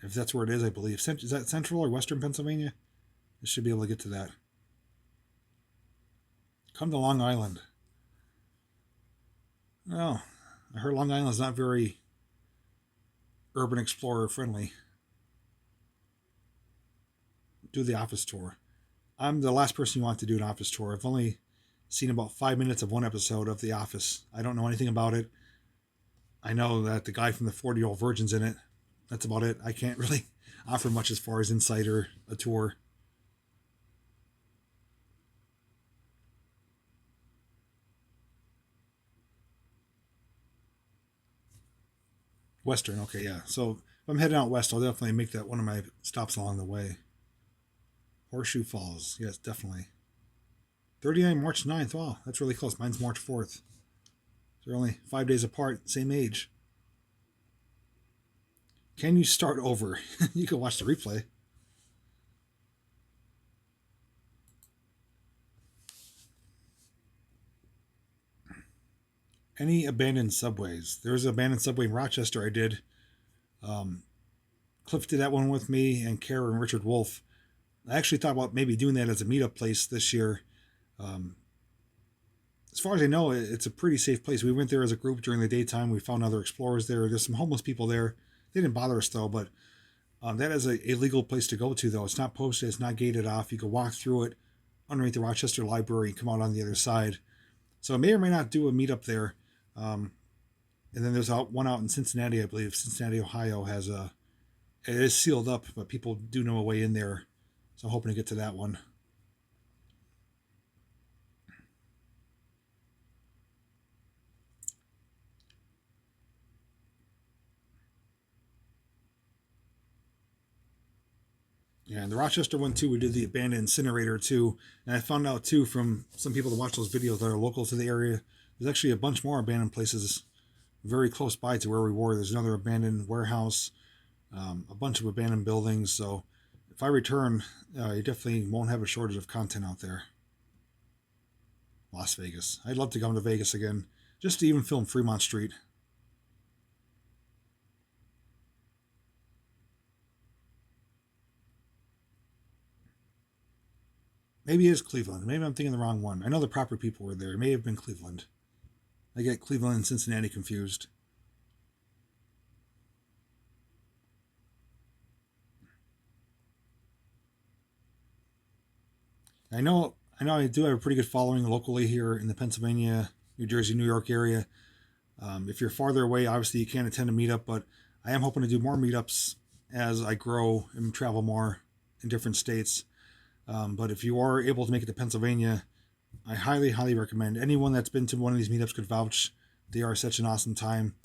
if that's where it is, I believe. Is that central or western Pennsylvania? I should be able to get to that. Come to Long Island. Oh, I heard Long Island's not very urban explorer friendly. Do the office tour. I'm the last person you want to do an office tour. I've only seen about 5 minutes of one episode of The Office. I don't know anything about it. I know that the guy from the 40-Year-Old Virgin's in it. That's about it. I can't really offer much as far as insight or a tour. Western, okay, yeah. So if I'm heading out west, I'll definitely make that one of my stops along the way. Horseshoe Falls, yes, definitely. 39 March 9th. Wow, that's really close. Mine's March 4th. They're only 5 days apart, same age. Can you start over? You can watch the replay. Any abandoned subways? There was an abandoned subway in Rochester I did. Cliff did that one with me, and Kara and Richard Wolf. I actually thought about maybe doing that as a meetup place this year. As far as I know, it's a pretty safe place. We went there as a group during the daytime. We found other explorers there. There's some homeless people there. They didn't bother us though, but that is a legal place to go to though. It's not posted. It's not gated off. You can walk through it underneath the Rochester Library and come out on the other side. So I may or may not do a meetup there. And then there's one out in Cincinnati, I believe. Cincinnati, Ohio has it is sealed up, but people do know a way in there. So I'm hoping to get to that one. Yeah, and the Rochester one too, we did the abandoned incinerator too. And I found out too from some people that watch those videos that are local to the area, there's actually a bunch more abandoned places very close by to where we were. There's another abandoned warehouse, a bunch of abandoned buildings. So if I return, you definitely won't have a shortage of content out there. Las Vegas. I'd love to come to Vegas again, just to even film Fremont Street. Maybe it is Cleveland. Maybe I'm thinking the wrong one. I know the proper people were there. It may have been Cleveland. I get Cleveland and Cincinnati confused. I know I do have a pretty good following locally here in the Pennsylvania, New Jersey, New York area. If you're farther away, obviously you can't attend a meetup, but I am hoping to do more meetups as I grow and travel more in different states. But if you are able to make it to Pennsylvania, I highly, highly recommend. Anyone that's been to one of these meetups could vouch. They are such an awesome time.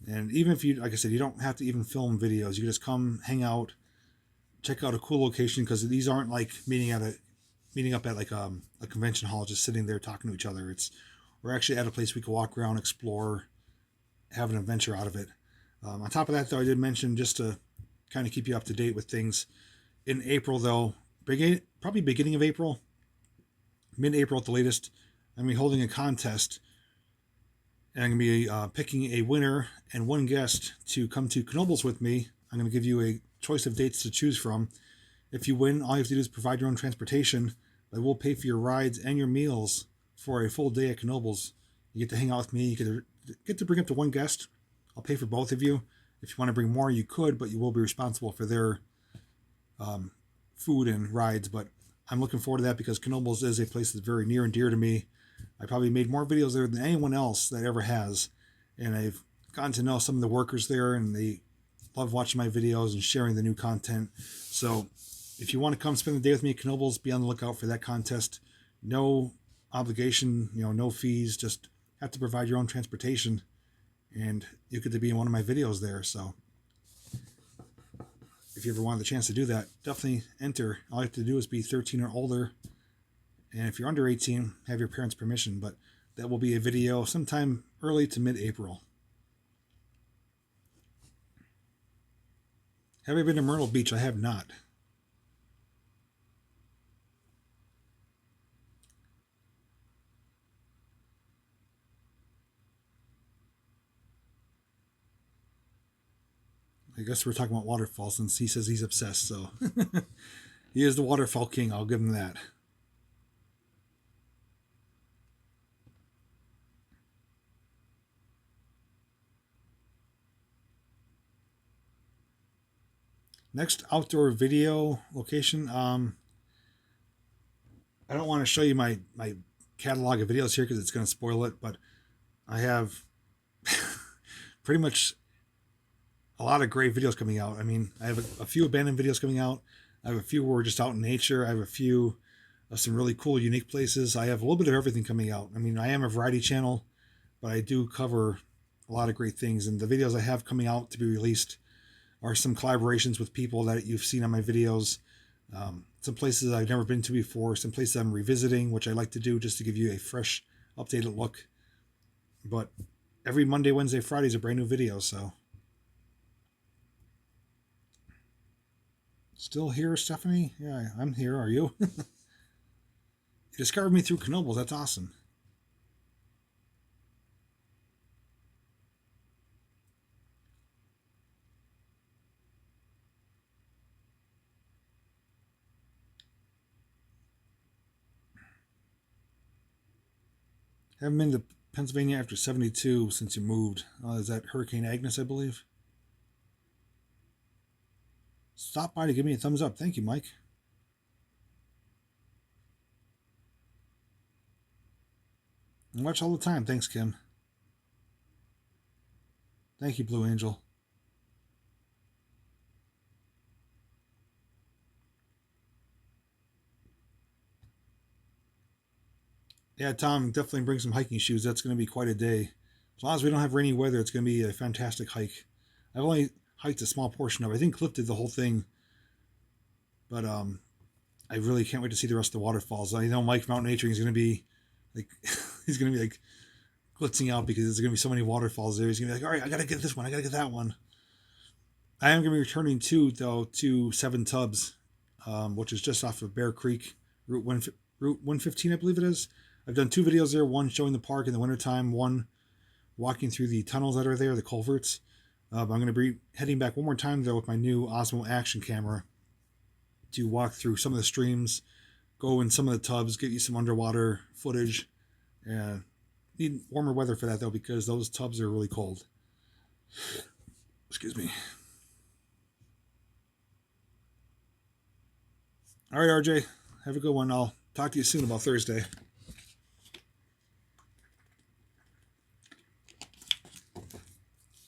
And even if you, like I said, you don't have to even film videos. You can just come, hang out, check out a cool location, because these aren't like meeting up at like a convention hall, just sitting there talking to each other. We're actually at a place we can walk around, explore, have an adventure out of it. On top of that, though, I did mention, just to kind of keep you up to date with things, in April, though, probably beginning of April, mid-April at the latest, I'm going to be holding a contest, and I'm going to be picking a winner and one guest to come to Knoebels with me. I'm going to give you a choice of dates to choose from. If you win, all you have to do is provide your own transportation. I will pay for your rides and your meals for a full day at Knoebels. You get to hang out with me. You get to bring up to one guest. I'll pay for both of you. If you want to bring more, you could, but you will be responsible for their food and rides. But I'm looking forward to that, because Knoebels is a place that's very near and dear to me. I probably made more videos there than anyone else that ever has. And I've gotten to know some of the workers there, and they love watching my videos and sharing the new content. So if you want to come spend the day with me at Knoebels, be on the lookout for that contest. No obligation, no fees, just have to provide your own transportation, and you get to be in one of my videos there. So if you ever wanted the chance to do that, definitely enter. All you have to do is be 13 or older, and if you're under 18, have your parents' permission. But that will be a video sometime early to mid-April. Have I been to Myrtle Beach? I have not. I guess we're talking about waterfalls, since he says he's obsessed, so he is the waterfall king. I'll give him that. Next outdoor video location. I don't want to show you my catalog of videos here, because it's going to spoil it, but I have pretty much a lot of great videos coming out. I mean, I have a few abandoned videos coming out. I have a few where we're just out in nature. I have a few of some really cool, unique places. I have a little bit of everything coming out. I mean, I am a variety channel, but I do cover a lot of great things. And the videos I have coming out to be released are some collaborations with people that you've seen on my videos. Some places I've never been to before, some places I'm revisiting, which I like to do just to give you a fresh, updated look. But every Monday, Wednesday, Friday is a brand new video, so. Still here, Stephanie? Yeah, I'm here. Are you? You discovered me through Knoebels. That's awesome. Haven't been to Pennsylvania after 72 since you moved. Is that Hurricane Agnes, I believe? Stop by to give me a thumbs up. Thank you, Mike. I watch all the time. Thanks, Kim. Thank you, Blue Angel. Yeah, Tom, definitely bring some hiking shoes. That's going to be quite a day. As long as we don't have rainy weather, it's going to be a fantastic hike. I've only hiked a small portion of it. I think lifted the whole thing. But I really can't wait to see the rest of the waterfalls. I know Mike from Mountain Nature is going to be like, he's going to be like glitzing out, because there's going to be so many waterfalls there. He's going to be like, all right, I got to get this one. I got to get that one. I am going to be returning to Seven Tubs, which is just off of Bear Creek, Route 115, I believe it is. I've done 2 videos there, one showing the park in the wintertime, one walking through the tunnels that are there, the culverts. I'm going to be heading back one more time, though, with my new Osmo action camera to walk through some of the streams, go in some of the tubs, get you some underwater footage. And need warmer weather for that, though, because those tubs are really cold. Excuse me. All right, RJ, have a good one. I'll talk to you soon about Thursday.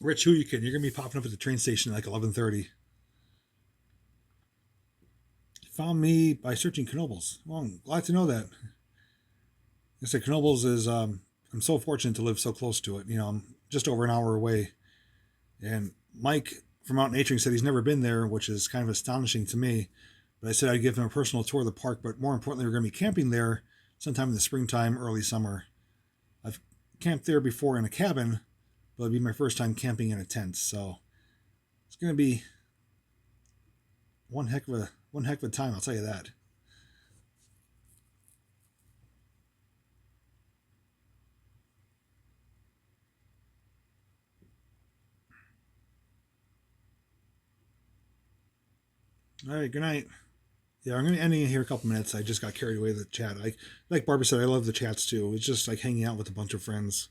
Rich, who you kidding? You're going to be popping up at the train station at like 11:30. Found me by searching Knoebels. Well, I'm glad to know that. I said Knoebels is I'm so fortunate to live so close to it. You know, I'm just over an hour away. And Mike from Out Naturing said he's never been there, which is kind of astonishing to me. But I said I'd give him a personal tour of the park. But more importantly, we're going to be camping there sometime in the springtime, early summer. I've camped there before in a cabin, but it'll be my first time camping in a tent. So it's going to be one heck of a time, I'll tell you that. All right, good night. Yeah, I'm going to end it here a couple minutes. I just got carried away with the chat. Like Barbara said, I love the chats too. It's just like hanging out with a bunch of friends.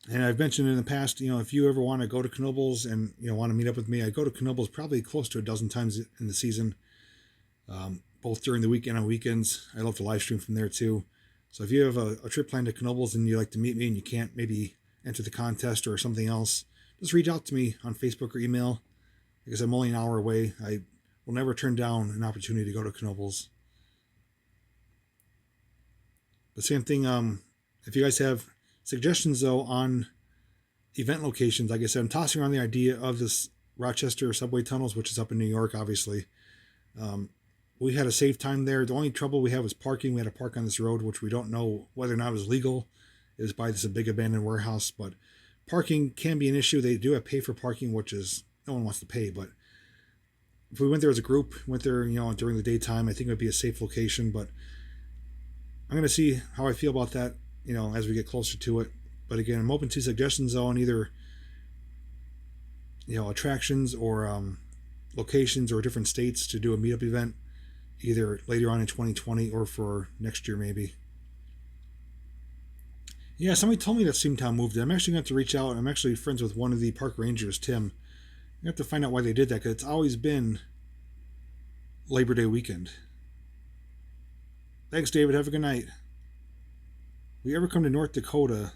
And I've mentioned in the past, you know, if you ever want to go to Knoebels and, you know, want to meet up with me, I go to Knoebels probably close to a dozen times in the season, both during the week and on weekends. I love to live stream from there too. So if you have a trip planned to Knoebels and you'd like to meet me and you can't maybe enter the contest or something else, just reach out to me on Facebook or email, because I'm only an hour away. I will never turn down an opportunity to go to Knoebels. The same thing, if you guys have suggestions, though, on event locations, like I said, I'm tossing around the idea of this Rochester subway tunnels, which is up in New York, obviously. We had a safe time there. The only trouble we had was parking. We had to park on this road, which we don't know whether or not it was legal. It was by this big abandoned warehouse, but parking can be an issue. They do have pay for parking, which is no one wants to pay. But if we went there as a group, went there, you know, during the daytime, I think it would be a safe location. But I'm going to see how I feel about that, you know, as we get closer to it. But again, I'm open to suggestions on either, you know, attractions or locations or different states to do a meetup event, either later on in 2020 or for next year maybe. Yeah, somebody told me that Steamtown moved it. I'm actually going to have to reach out. I'm actually friends with one of the park rangers, Tim. I have to find out why they did that, because it's always been Labor Day weekend. Thanks, David. Have a good night. We ever come to North Dakota?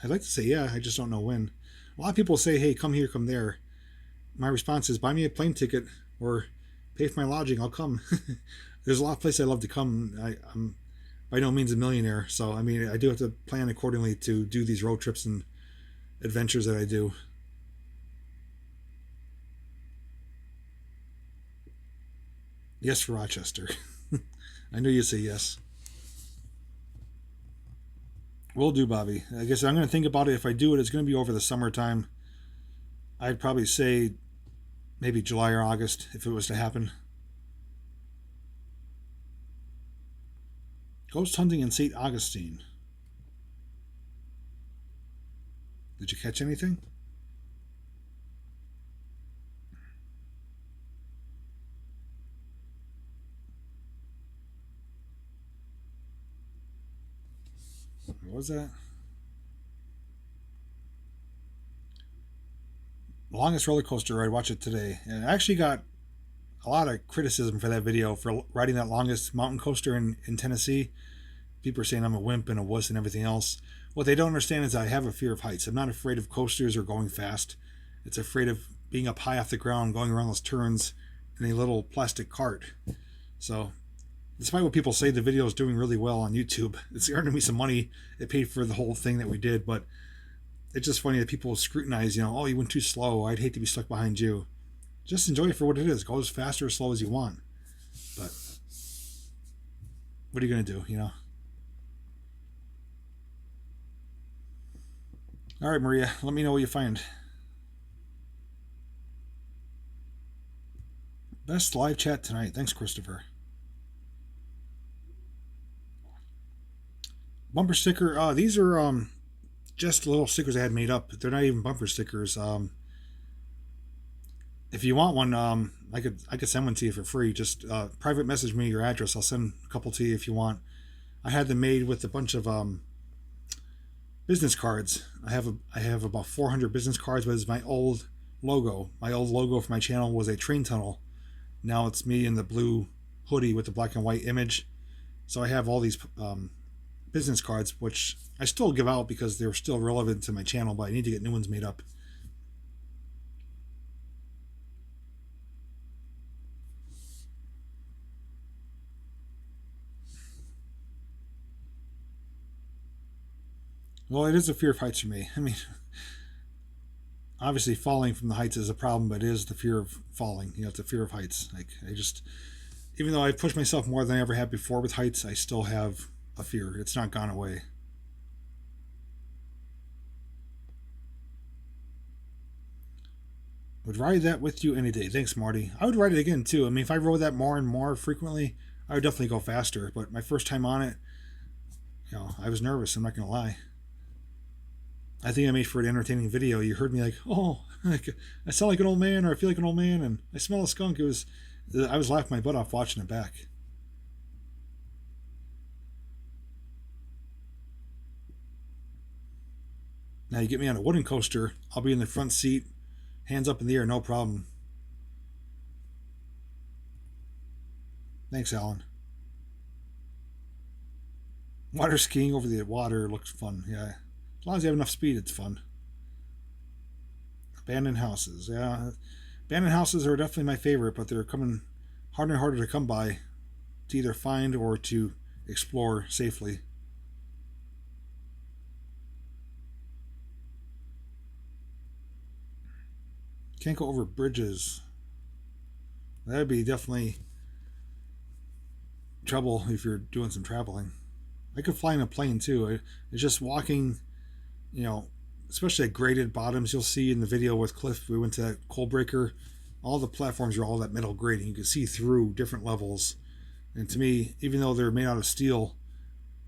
I'd like to say yeah, I just don't know when. A lot of people say, hey, come here, come there. My response is, buy me a plane ticket or pay for my lodging. I'll come. There's a lot of places I love to come. I'm by no means a millionaire, so I mean, I do have to plan accordingly to do these road trips and adventures that I do. Yes, for Rochester. I knew you'd say yes. Will do, Bobby. I guess I'm going to think about it. If I do it, it's going to be over the summertime. I'd probably say maybe July or August if it was to happen. Ghost hunting in St. Augustine. Did you catch anything? What was that? Longest roller coaster ride. Watch it today. And I actually got a lot of criticism for that video for riding that longest mountain coaster in Tennessee. People are saying I'm a wimp and a wuss and everything else. What they don't understand is I have a fear of heights. I'm not afraid of coasters or going fast. It's afraid of being up high off the ground, going around those turns in a little plastic cart. So, despite what people say, the video is doing really well on YouTube. It's earning me some money. It paid for the whole thing that we did, but it's just funny that people scrutinize, you know, oh, you went too slow. I'd hate to be stuck behind you. Just enjoy it for what it is. Go as fast or as slow as you want. But what are you going to do, you know? All right, Maria, let me know what you find. Best live chat tonight. Thanks, Christopher. Bumper sticker. These are just little stickers I had made up. They're not even bumper stickers. If you want one, I could send one to you for free. Just private message me your address. I'll send a couple to you if you want. I had them made with a bunch of business cards. I have about 400 business cards, but it's my old logo. My old logo for my channel was a train tunnel. Now it's me in the blue hoodie with the black and white image. So I have all these business cards, which I still give out because they're still relevant to my channel, but I need to get new ones made up. Well, it is a fear of heights for me. I mean, obviously falling from the heights is a problem, but it is the fear of falling. You know, it's a fear of heights. Like I just, even though I pushed myself more than I ever had before with heights, I still have a fear. It's not gone away. Would ride that with you any day. Thanks, Marty. I would ride it again too. I mean, if I rode that more and more frequently, I would definitely go faster. But my first time on it, I was nervous. I'm not gonna lie. I think I made for an entertaining video. You heard me like, oh, like, I sound like an old man, or I feel like an old man, and I smell a skunk. I was laughing my butt off watching it back. Now you get me on a wooden coaster, I'll be in the front seat, hands up in the air, no problem. Thanks, Alan. Water skiing over the water looks fun. Yeah, as long as you have enough speed, it's fun. Abandoned houses. Yeah, abandoned houses are definitely my favorite, but they're coming harder and harder to come by, to either find or to explore safely. Can't go over bridges. That'd be definitely trouble if you're doing some traveling. I could fly in a plane too. It's just walking, you know, especially at graded bottoms. You'll see in the video with Cliff, we went to that cold breaker. All the platforms are all that metal grading. You can see through different levels. And to me, even though they're made out of steel,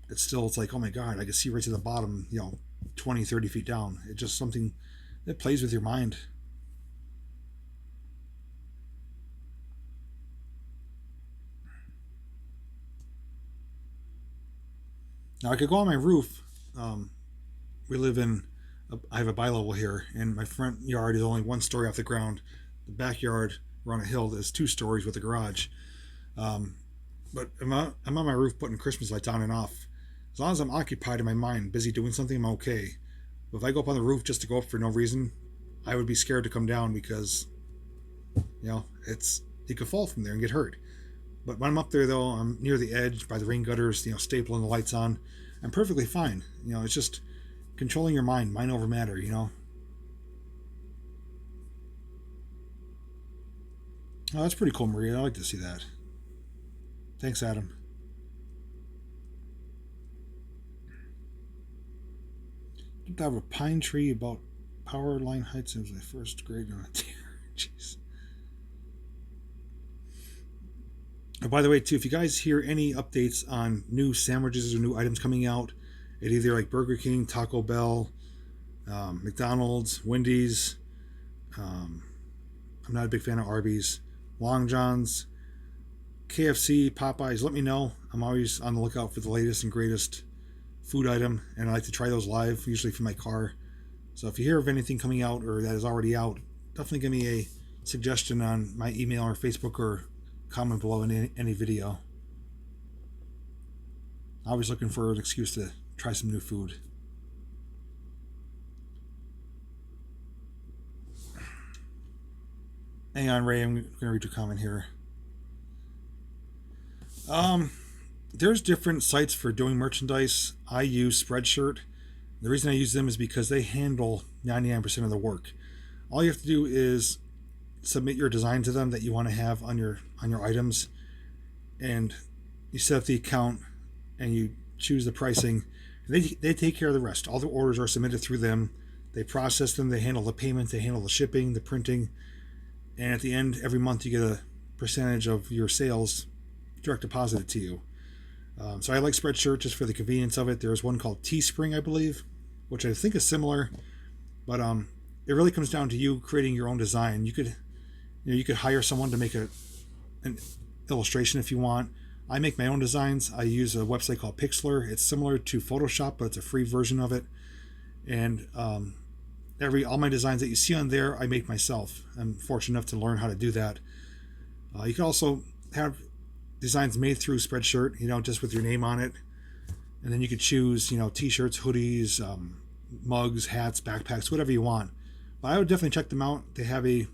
it's like, oh my God, I can see right to the bottom, 20, 30 feet down. It's just something that plays with your mind. Now I could go on my roof. We live in, I have a bi-level here, and my front yard is only one story off the ground. The backyard, we're on a hill, is 2 stories with a garage. But I'm on my roof putting Christmas lights on and off. As long as I'm occupied in my mind, busy doing something, I'm okay. But if I go up on the roof just to go up for no reason, I would be scared to come down because, you could fall from there and get hurt. But when I'm up there, though, I'm near the edge by the rain gutters, stapling the lights on. I'm perfectly fine. It's just controlling your mind over matter, Oh, that's pretty cool, Maria. I like to see that. Thanks, Adam. Did I have a pine tree about power line heights? It was my first grade on a tear. Jeez. And by the way, too, if you guys hear any updates on new sandwiches or new items coming out at either like Burger King, Taco Bell, McDonald's, Wendy's, I'm not a big fan of Arby's, Long John's, KFC, Popeyes, let me know. I'm always on the lookout for the latest and greatest food item, and I like to try those live, usually from my car. So if you hear of anything coming out or that is already out, definitely give me a suggestion on my email or Facebook, or comment below in any video. Always looking for an excuse to try some new food. Hang on, Ray, I'm going to read your comment here. There's different sites for doing merchandise. I use Spreadshirt. The reason I use them is because they handle 99% of the work. All you have to do is submit your design to them that you want to have on your items, and you set up the account and you choose the pricing. They take care of the rest. All the orders are submitted through them. They process them. They handle the payment. They handle the shipping, the printing, and at the end, every month you get a percentage of your sales direct deposited to you. So I like Spreadshirt just for the convenience of it. There's one called Teespring, I believe, which I think is similar, but it really comes down to you creating your own design. You could hire someone to make an illustration if you want. I make my own designs. I use a website called Pixlr. It's similar to Photoshop, but it's a free version of it. And all my designs that you see on there, I make myself. I'm fortunate enough to learn how to do that. You can also have designs made through Spreadshirt, just with your name on it. And then you could choose, t-shirts, hoodies, mugs, hats, backpacks, whatever you want. But I would definitely check them out. They have a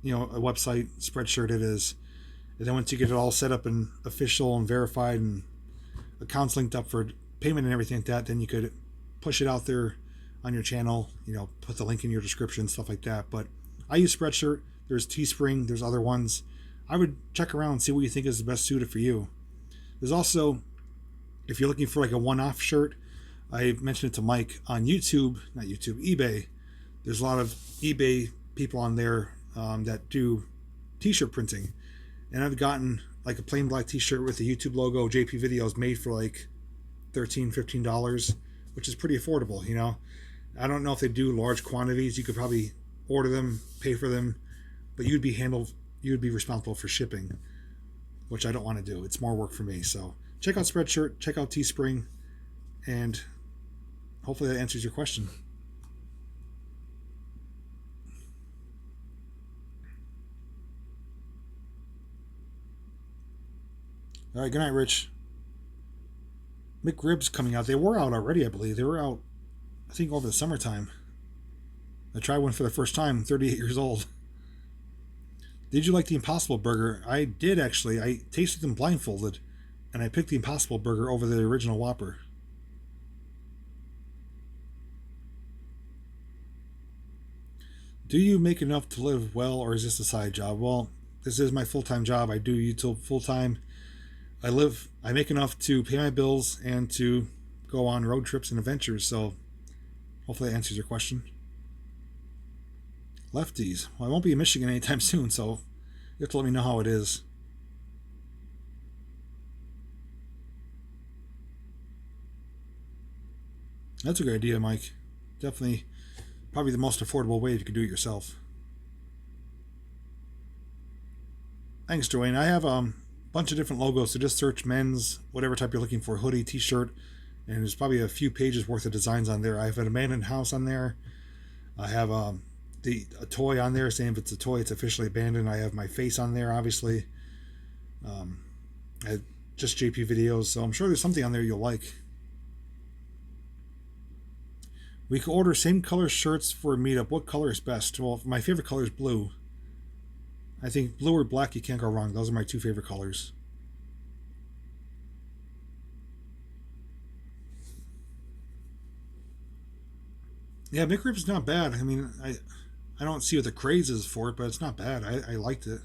website, Spreadshirt it is. And then once you get it all set up and official and verified and accounts linked up for payment and everything like that, then you could push it out there on your channel, you know, put the link in your description, stuff like that. But I use Spreadshirt. There's Teespring. There's other ones. I would check around and see what you think is the best suited for you. There's also, if you're looking for like a one-off shirt, I mentioned it to Mike on YouTube, not YouTube, eBay. There's a lot of eBay people on there that do t-shirt printing. And I've gotten like a plain black t-shirt with the YouTube logo, JPVideos, made for like $13, $15, which is pretty affordable, you know. I don't know if they do large quantities. You could probably order them, pay for them, but you'd be responsible for shipping, which I don't want to do. It's more work for me. So check out Spreadshirt, check out Teespring, and hopefully that answers your question. All right, good night, Rich. McRibs coming out. They were out already, I believe. They were out, I think, over the summertime. I tried one for the first time, 38 years old. Did you like the Impossible Burger? I did, actually. I tasted them blindfolded, and I picked the Impossible Burger over the original Whopper. Do you make enough to live well, or is this a side job? Well, this is my full-time job. I do YouTube full-time. I make enough to pay my bills and to go on road trips and adventures, so hopefully that answers your question. Lefties. Well, I won't be in Michigan anytime soon, so you have to let me know how it is. That's a good idea, Mike. Definitely, probably the most affordable way if you could do it yourself. Thanks, Dwayne. I have bunch of different logos, so just search men's, whatever type you're looking for, hoodie, t-shirt, and there's probably a few pages worth of designs on there. I have an abandoned house on there. I have a toy on there, saying if it's a toy, it's officially abandoned. I have my face on there, obviously. I just JPVideos, so I'm sure there's something on there you'll like. We could order same color shirts for a meetup. What color is best? Well, my favorite color is blue. I think blue or black, you can't go wrong. Those are my two favorite colors. Yeah, McRib's not bad. I mean, I don't see what the craze is for it, but it's not bad. I liked it.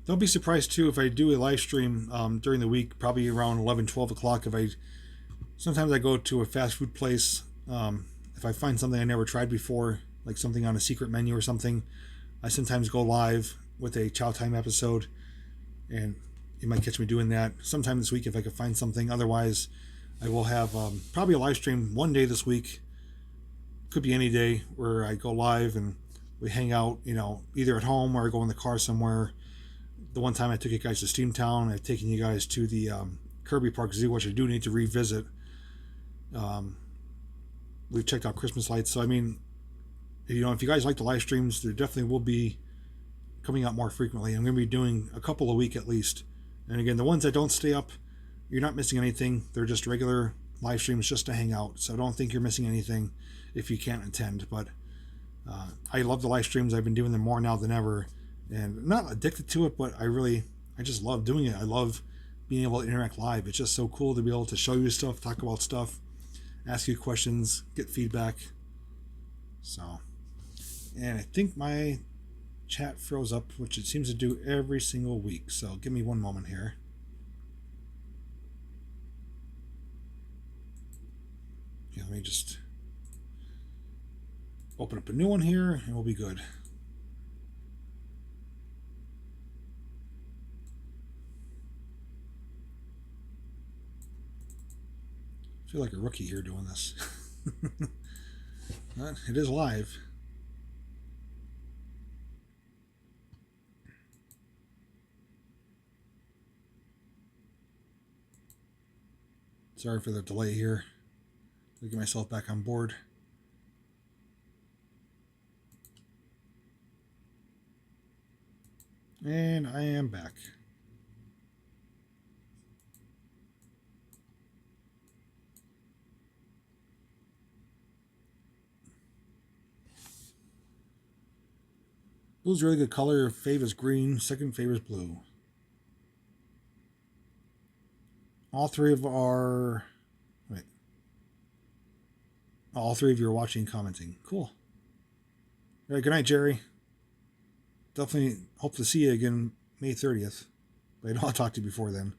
Don't be surprised, too, if I do a live stream during the week, probably around 11, 12 o'clock. Sometimes I go to a fast food place. If I find something I never tried before, like something on a secret menu or something, I sometimes go live with a Chow Time episode, and you might catch me doing that sometime this week if I can find something. Otherwise, I will have probably a live stream one day this week. Could be any day where I go live and we hang out, you know, either at home or I go in the car somewhere. The one time I took you guys to Steamtown, I've taken you guys to the Kirby Park Zoo, which I do need to revisit. We've checked out Christmas lights, so I mean, you know, if you guys like the live streams, there definitely will be coming out more frequently. I'm going to be doing a couple a week at least. And again, the ones that don't stay up, you're not missing anything. They're just regular live streams just to hang out. So don't think you're missing anything if you can't attend. But I love the live streams. I've been doing them more now than ever. And I'm not addicted to it, but I just love doing it. I love being able to interact live. It's just so cool to be able to show you stuff, talk about stuff, ask you questions, get feedback. So, and I think my chat froze up, which it seems to do every single week. So give me one moment here. Yeah, let me just open up a new one here and we'll be good. I feel like a rookie here doing this. But it is live. Sorry for the delay here. Let me get myself back on board. And I am back. Blue's a really good color. Your fave is green. Second fave is blue. All three of our... Wait. All three of you are watching and commenting. Cool. All right, good night, Jerry. Definitely hope to see you again May 30th. But I know I'll talk to you before then.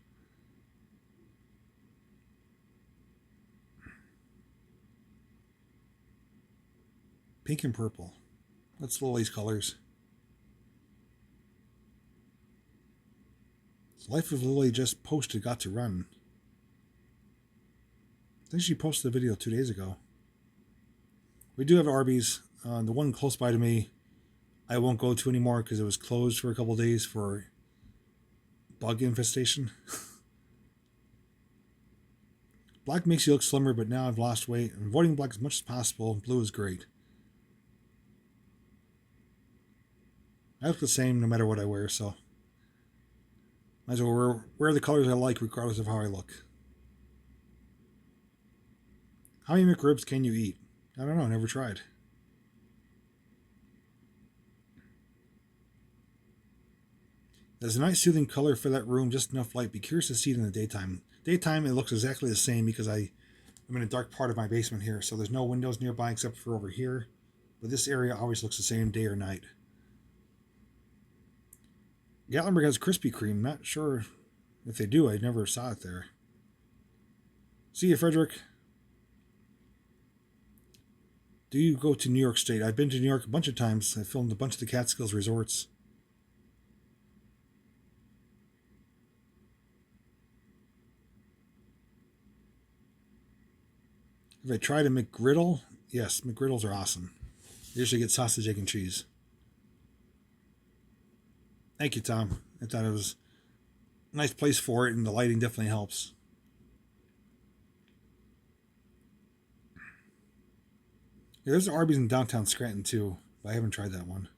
Pink and purple. That's Lily's colors. Life of Lily just posted Got to Run. I think she posted a video 2 days ago. We do have Arby's. The one close by to me, I won't go to anymore because it was closed for a couple of days for bug infestation. Black makes you look slimmer, but now I've lost weight. I'm avoiding black as much as possible. Blue is great. I look the same no matter what I wear, so might as well wear the colors I like regardless of how I look. How many McRibs can you eat? I don't know, never tried. There's a nice soothing color for that room, just enough light. Be curious to see it in the daytime. Daytime it looks exactly the same because I'm in a dark part of my basement here, so there's no windows nearby except for over here. But this area always looks the same day or night. Gatlinburg has Krispy Kreme. Not sure if they do. I never saw it there. See you, Frederick. Do you go to New York State? I've been to New York a bunch of times. I filmed a bunch of the Catskills resorts. Have I tried a McGriddle? Yes, McGriddles are awesome. I usually get sausage, egg, and cheese. Thank you, Tom. I thought it was a nice place for it, and the lighting definitely helps. Yeah, there's an Arby's in downtown Scranton, too, but I haven't tried that one.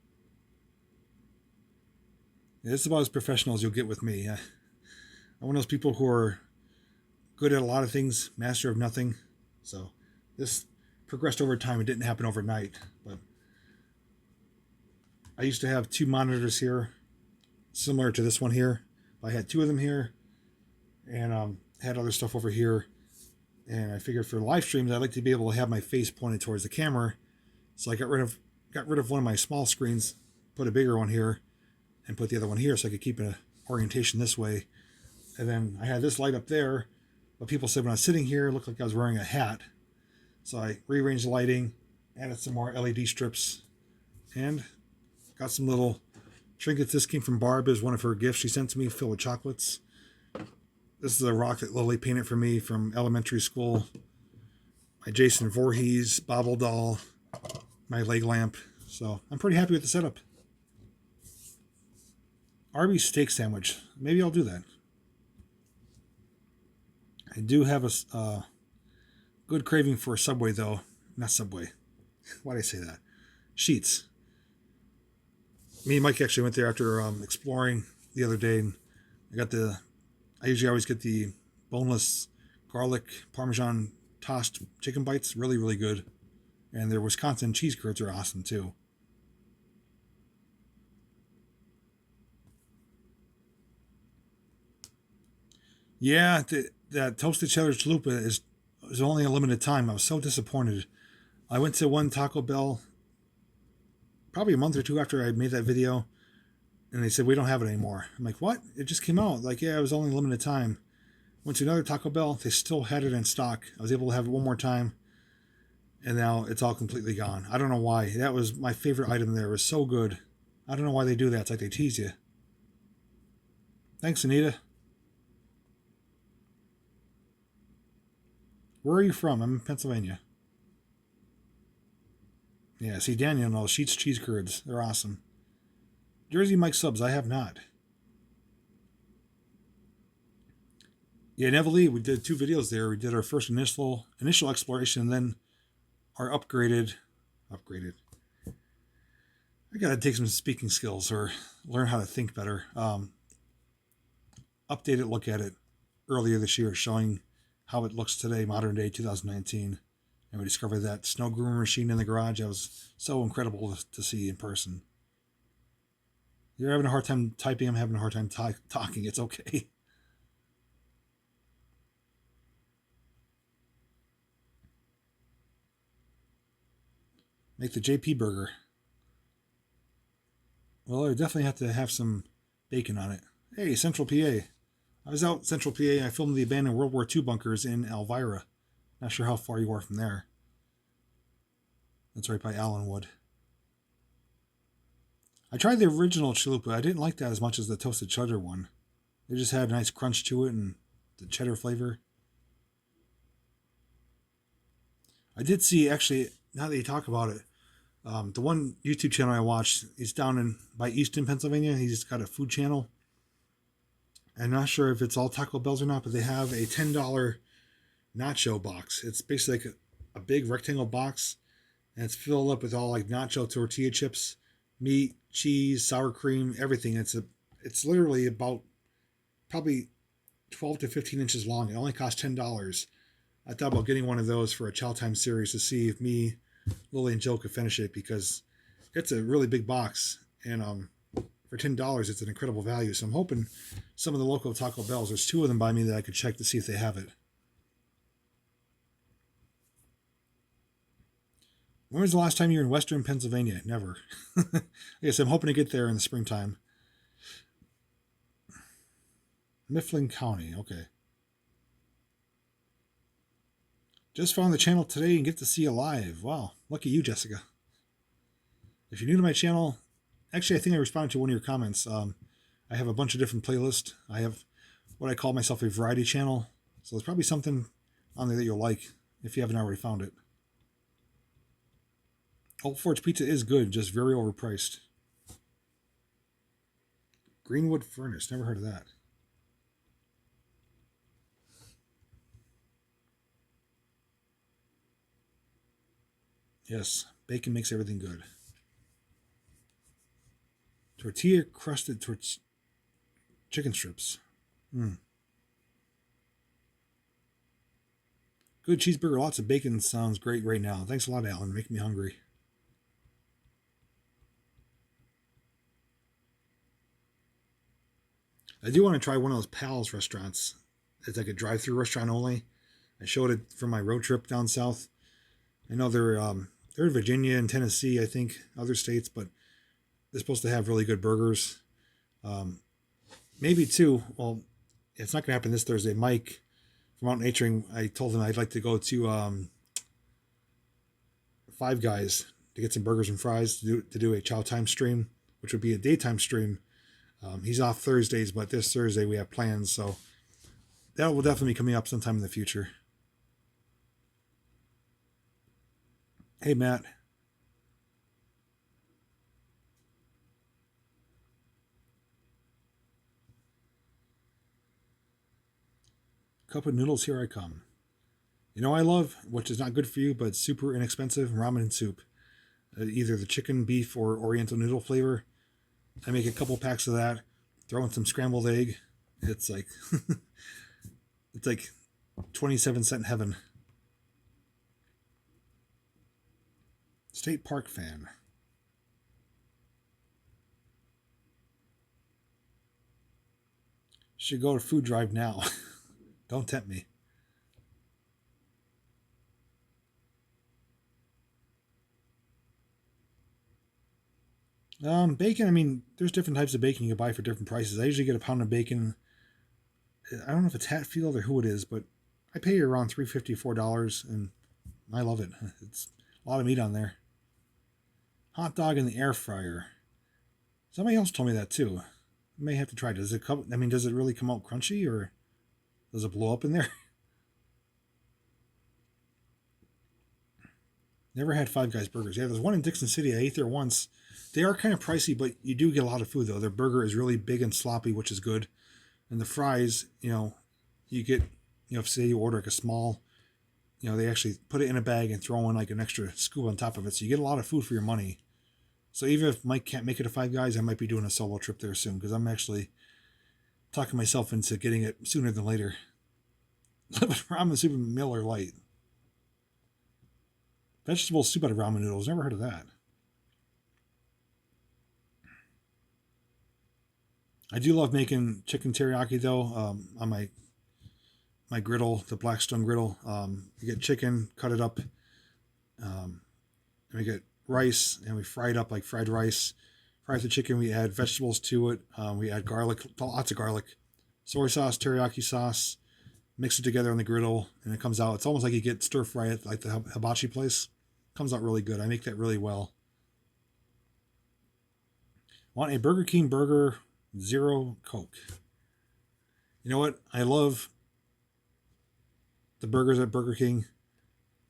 Yeah, it's about as professional as you'll get with me. I'm one of those people who are good at a lot of things, master of nothing. So this progressed over time. It didn't happen overnight, but I used to have 2 monitors here, similar to this one here. I had 2 of them here, and had other stuff over here. And I figured for live streams, I'd like to be able to have my face pointed towards the camera. So I got rid of one of my small screens, put a bigger one here, and put the other one here so I could keep an orientation this way. And then I had this light up there, but people said when I was sitting here, it looked like I was wearing a hat. So I rearranged the lighting, added some more LED strips, and got some little trinkets. This came from Barb as one of her gifts she sent to me, filled with chocolates. This is a rock that Lily painted for me from elementary school. My Jason Voorhees bobble doll, my leg lamp. So I'm pretty happy with the setup. Arby's steak sandwich. Maybe I'll do that. I do have a good craving for Subway, though. Not Subway. Why did I say that? Sheets. Me and Mike actually went there after exploring the other day, and I usually always get the boneless garlic Parmesan tossed chicken bites. Really, really good. And their Wisconsin cheese curds are awesome, too. Yeah, that toasted cheddar chalupa is only a limited time. I was so disappointed. I went to one Taco Bell probably a month or 2 after I made that video, and they said, we don't have it anymore. I'm like, what? It just came out. Like, yeah, it was only a limited time. Went to another Taco Bell. They still had it in stock. I was able to have it one more time, and now it's all completely gone. I don't know why. That was my favorite item there. It was so good. I don't know why they do that. It's like they tease you. Thanks, Anita. Where are you from? I'm in Pennsylvania. Yeah, see, Daniel knows. Sheets cheese curds. They're awesome. Jersey Mike subs. I have not. Yeah, in Everly, we did 2 videos there. We did our first initial exploration, and then our upgraded. I gotta take some speaking skills or learn how to think better. Updated look at it earlier this year, showing how it looks today, modern day 2019. And we discovered that snow groomer machine in the garage. That was so incredible to see in person. You're having a hard time typing. I'm having a hard time talking. It's okay. Make the JP burger. Well, I definitely have to have some bacon on it. Hey, Central PA. I was out Central PA. I filmed the abandoned World War II bunkers in Elvira. Not sure how far you are from there. That's right by Allenwood. I tried the original chalupa. I didn't like that as much as the toasted cheddar one. They just had a nice crunch to it and the cheddar flavor. I did see, actually, now that you talk about it, the one YouTube channel I watched is down by Easton, Pennsylvania. He's got a food channel. I'm not sure if it's all Taco Bells or not, but they have a $10 nacho box. It's basically like a big rectangle box, and it's filled up with all like nacho tortilla chips, meat, cheese, sour cream, everything. It's literally about probably 12 to 15 inches long. It only costs $10. I thought about getting one of those for a Chow Time series to see if me, Lily, and Joe could finish it, because it's a really big box, and for $10 it's an incredible value. So I'm hoping some of the local Taco Bells, there's 2 of them by me that I could check to see if they have it. When was the last time you were in Western Pennsylvania? Never. I guess I'm hoping to get there in the springtime. Mifflin County, okay. Just found the channel today and get to see you live. Wow, lucky you, Jessica. If you're new to my channel, actually I think I responded to one of your comments. I have a bunch of different playlists. I have what I call myself a variety channel. So there's probably something on there that you'll like if you haven't already found it. Old Forge Pizza is good, just very overpriced. Greenwood Furnace, never heard of that. Yes, bacon makes everything good. Tortilla crusted chicken strips. Good cheeseburger, lots of bacon sounds great right now. Thanks a lot, Alan. Making me hungry. I do want to try one of those Pals restaurants. It's like a drive-through restaurant only. I showed it from my road trip down south. I know they're in Virginia and Tennessee, I think, other states, but they're supposed to have really good burgers. Maybe too. Well, it's not going to happen this Thursday. Mike from Out Naturing, I told him I'd like to go to Five Guys to get some burgers and fries to do a Chow Time stream, which would be a daytime stream. He's off Thursdays, but this Thursday we have plans, so that will definitely be coming up sometime in the future. Hey, Matt. Cup of noodles, here I come. You know I love, which is not good for you, but super inexpensive, ramen soup. Either the chicken, beef, or oriental noodle flavor. I make a couple packs of that, throw in some scrambled egg. It's like it's like 27-cent heaven. State Park fan. Should go to food drive now. Don't tempt me. Bacon, I mean, there's different types of bacon you can buy for different prices. I usually get a pound of bacon. I don't know if it's Hatfield or who it is, but I pay around $3.50, $4, and I love it. It's a lot of meat on there. Hot dog in the air fryer. Somebody else told me that too. I may have to try it. Does it really come out crunchy, or does it blow up in there? Never had Five Guys burgers. Yeah, there's one in Dixon City. I ate there once. They are kind of pricey, but you do get a lot of food, though. Their burger is really big and sloppy, which is good. And the fries, you get, say you order like a small, they actually put it in a bag and throw in like an extra scoop on top of it. So you get a lot of food for your money. So even if Mike can't make it to Five Guys, I might be doing a solo trip there soon, because I'm actually talking myself into getting it sooner than later. Ramen soup and Miller Lite. Vegetable soup out of ramen noodles. Never heard of that. I do love making chicken teriyaki though. On my griddle, the Blackstone griddle. You get chicken, cut it up. We get rice and we fry it up like fried rice. Fry up the chicken. We add vegetables to it. We add garlic, lots of garlic, soy sauce, teriyaki sauce. Mix it together on the griddle, and it comes out. It's almost like you get stir fry at like the hibachi place. Comes out really good. I make that really well. Want a Burger King burger, zero Coke. You know what? I love the burgers at Burger King.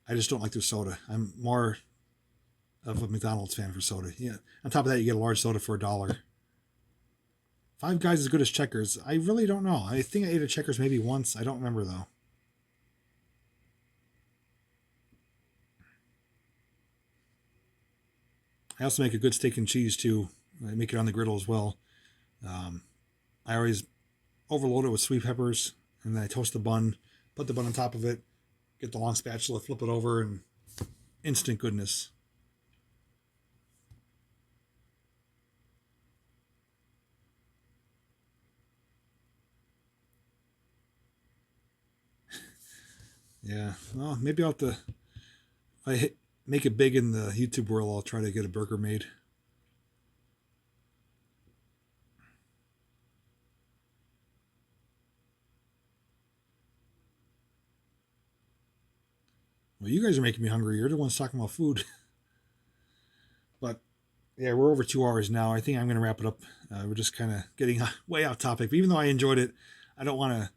I just don't like their soda. I'm more of a McDonald's fan for soda. Yeah. On top of that, you get a large soda for $1. Five Guys is as good as Checkers. I really don't know. I think I ate at Checkers maybe once. I don't remember though. I also make a good steak and cheese too. I make it on the griddle as well. I always overload it with sweet peppers, and then I toast the bun, put the bun on top of it, get the long spatula, flip it over, and instant goodness. Yeah, well, maybe I'll have to, if I make it big in the YouTube world, I'll try to get a burger made. Well, you guys are making me hungry. You're the ones talking about food. But yeah, we're over 2 hours now. I think I'm going to wrap it up. We're just kind of getting way off topic. But even though I enjoyed it, I don't want to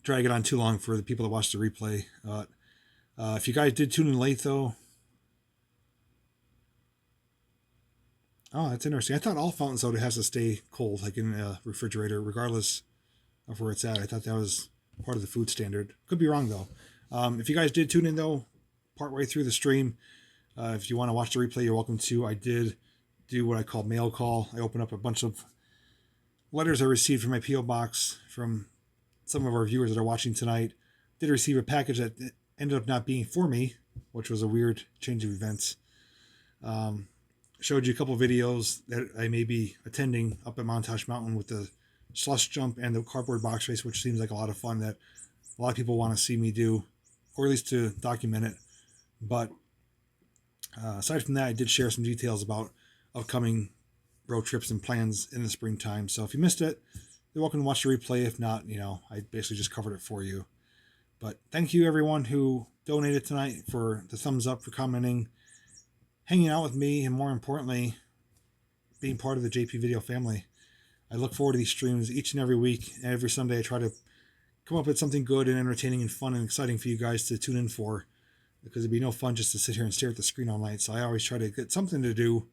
drag it on too long for the people that watch the replay. If you guys did tune in late, though, oh, that's interesting. I thought all fountain soda has to stay cold, like in a refrigerator, regardless of where it's at. I thought that was part of the food standard. Could be wrong, though. If you guys did tune in, though, partway through the stream, if you want to watch the replay, you're welcome to. I did do what I call mail call. I opened up a bunch of letters I received from my P.O. box from some of our viewers that are watching tonight. Did receive a package that ended up not being for me, which was a weird change of events. Showed you a couple of videos that I may be attending up at Montage Mountain with the slush jump and the cardboard box race, which seems like a lot of fun that a lot of people want to see me do, or at least to document it. But aside from that, I did share some details about upcoming road trips and plans in the springtime. So if you missed it, you're welcome to watch the replay. If not, I basically just covered it for you. But thank you everyone who donated tonight, for the thumbs up, for commenting, hanging out with me, and more importantly, being part of the JP Video family. I look forward to these streams each and every week. And every Sunday I try to come up with something good and entertaining and fun and exciting for you guys to tune in for, because it'd be no fun just to sit here and stare at the screen all night. So I always try to get something to do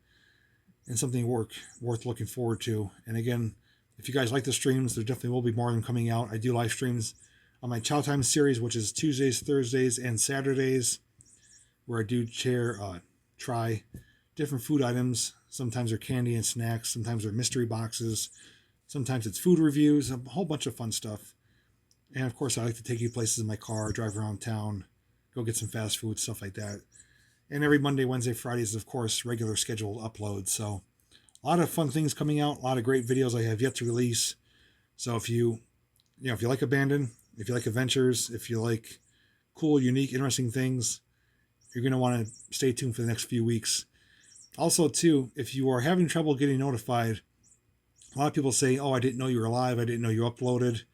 and something worth looking forward to. And again, if you guys like the streams, there definitely will be more of them coming out. I do live streams on my Chow Time series, which is Tuesdays, Thursdays, and Saturdays, where I do try different food items. Sometimes they're candy and snacks. Sometimes they're mystery boxes. Sometimes it's food reviews, a whole bunch of fun stuff. And of course, I like to take you places in my car, drive around town, go get some fast food, stuff like that. And every Monday, Wednesday, Friday is, of course, regular scheduled uploads. So a lot of fun things coming out, a lot of great videos I have yet to release. So if you like abandon, if you like adventures, if you like cool, unique, interesting things, you're going to want to stay tuned for the next few weeks. Also, too, if you are having trouble getting notified, a lot of people say, oh, I didn't know you were live, I didn't know you uploaded.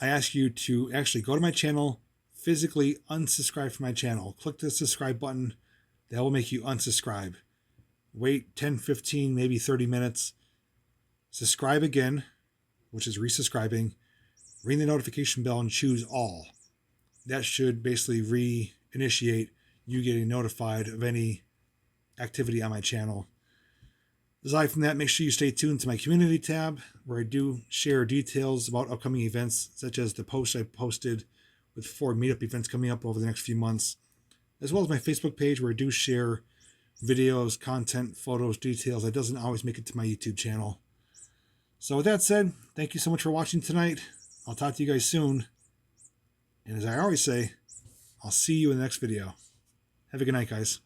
I ask you to actually go to my channel, physically unsubscribe from my channel. Click the subscribe button. That will make you unsubscribe. Wait 10, 15, maybe 30 minutes. Subscribe again, which is resubscribing. Ring the notification bell and choose all. That should basically reinitiate you getting notified of any activity on my channel. Aside from that, make sure you stay tuned to my community tab, where I do share details about upcoming events, such as the post I posted with 4 meetup events coming up over the next few months, as well as my Facebook page, where I do share videos, content, photos, details that doesn't always make it to my YouTube channel. So with that said, thank you so much for watching tonight. I'll talk to you guys soon. And as I always say, I'll see you in the next video. Have a good night, guys.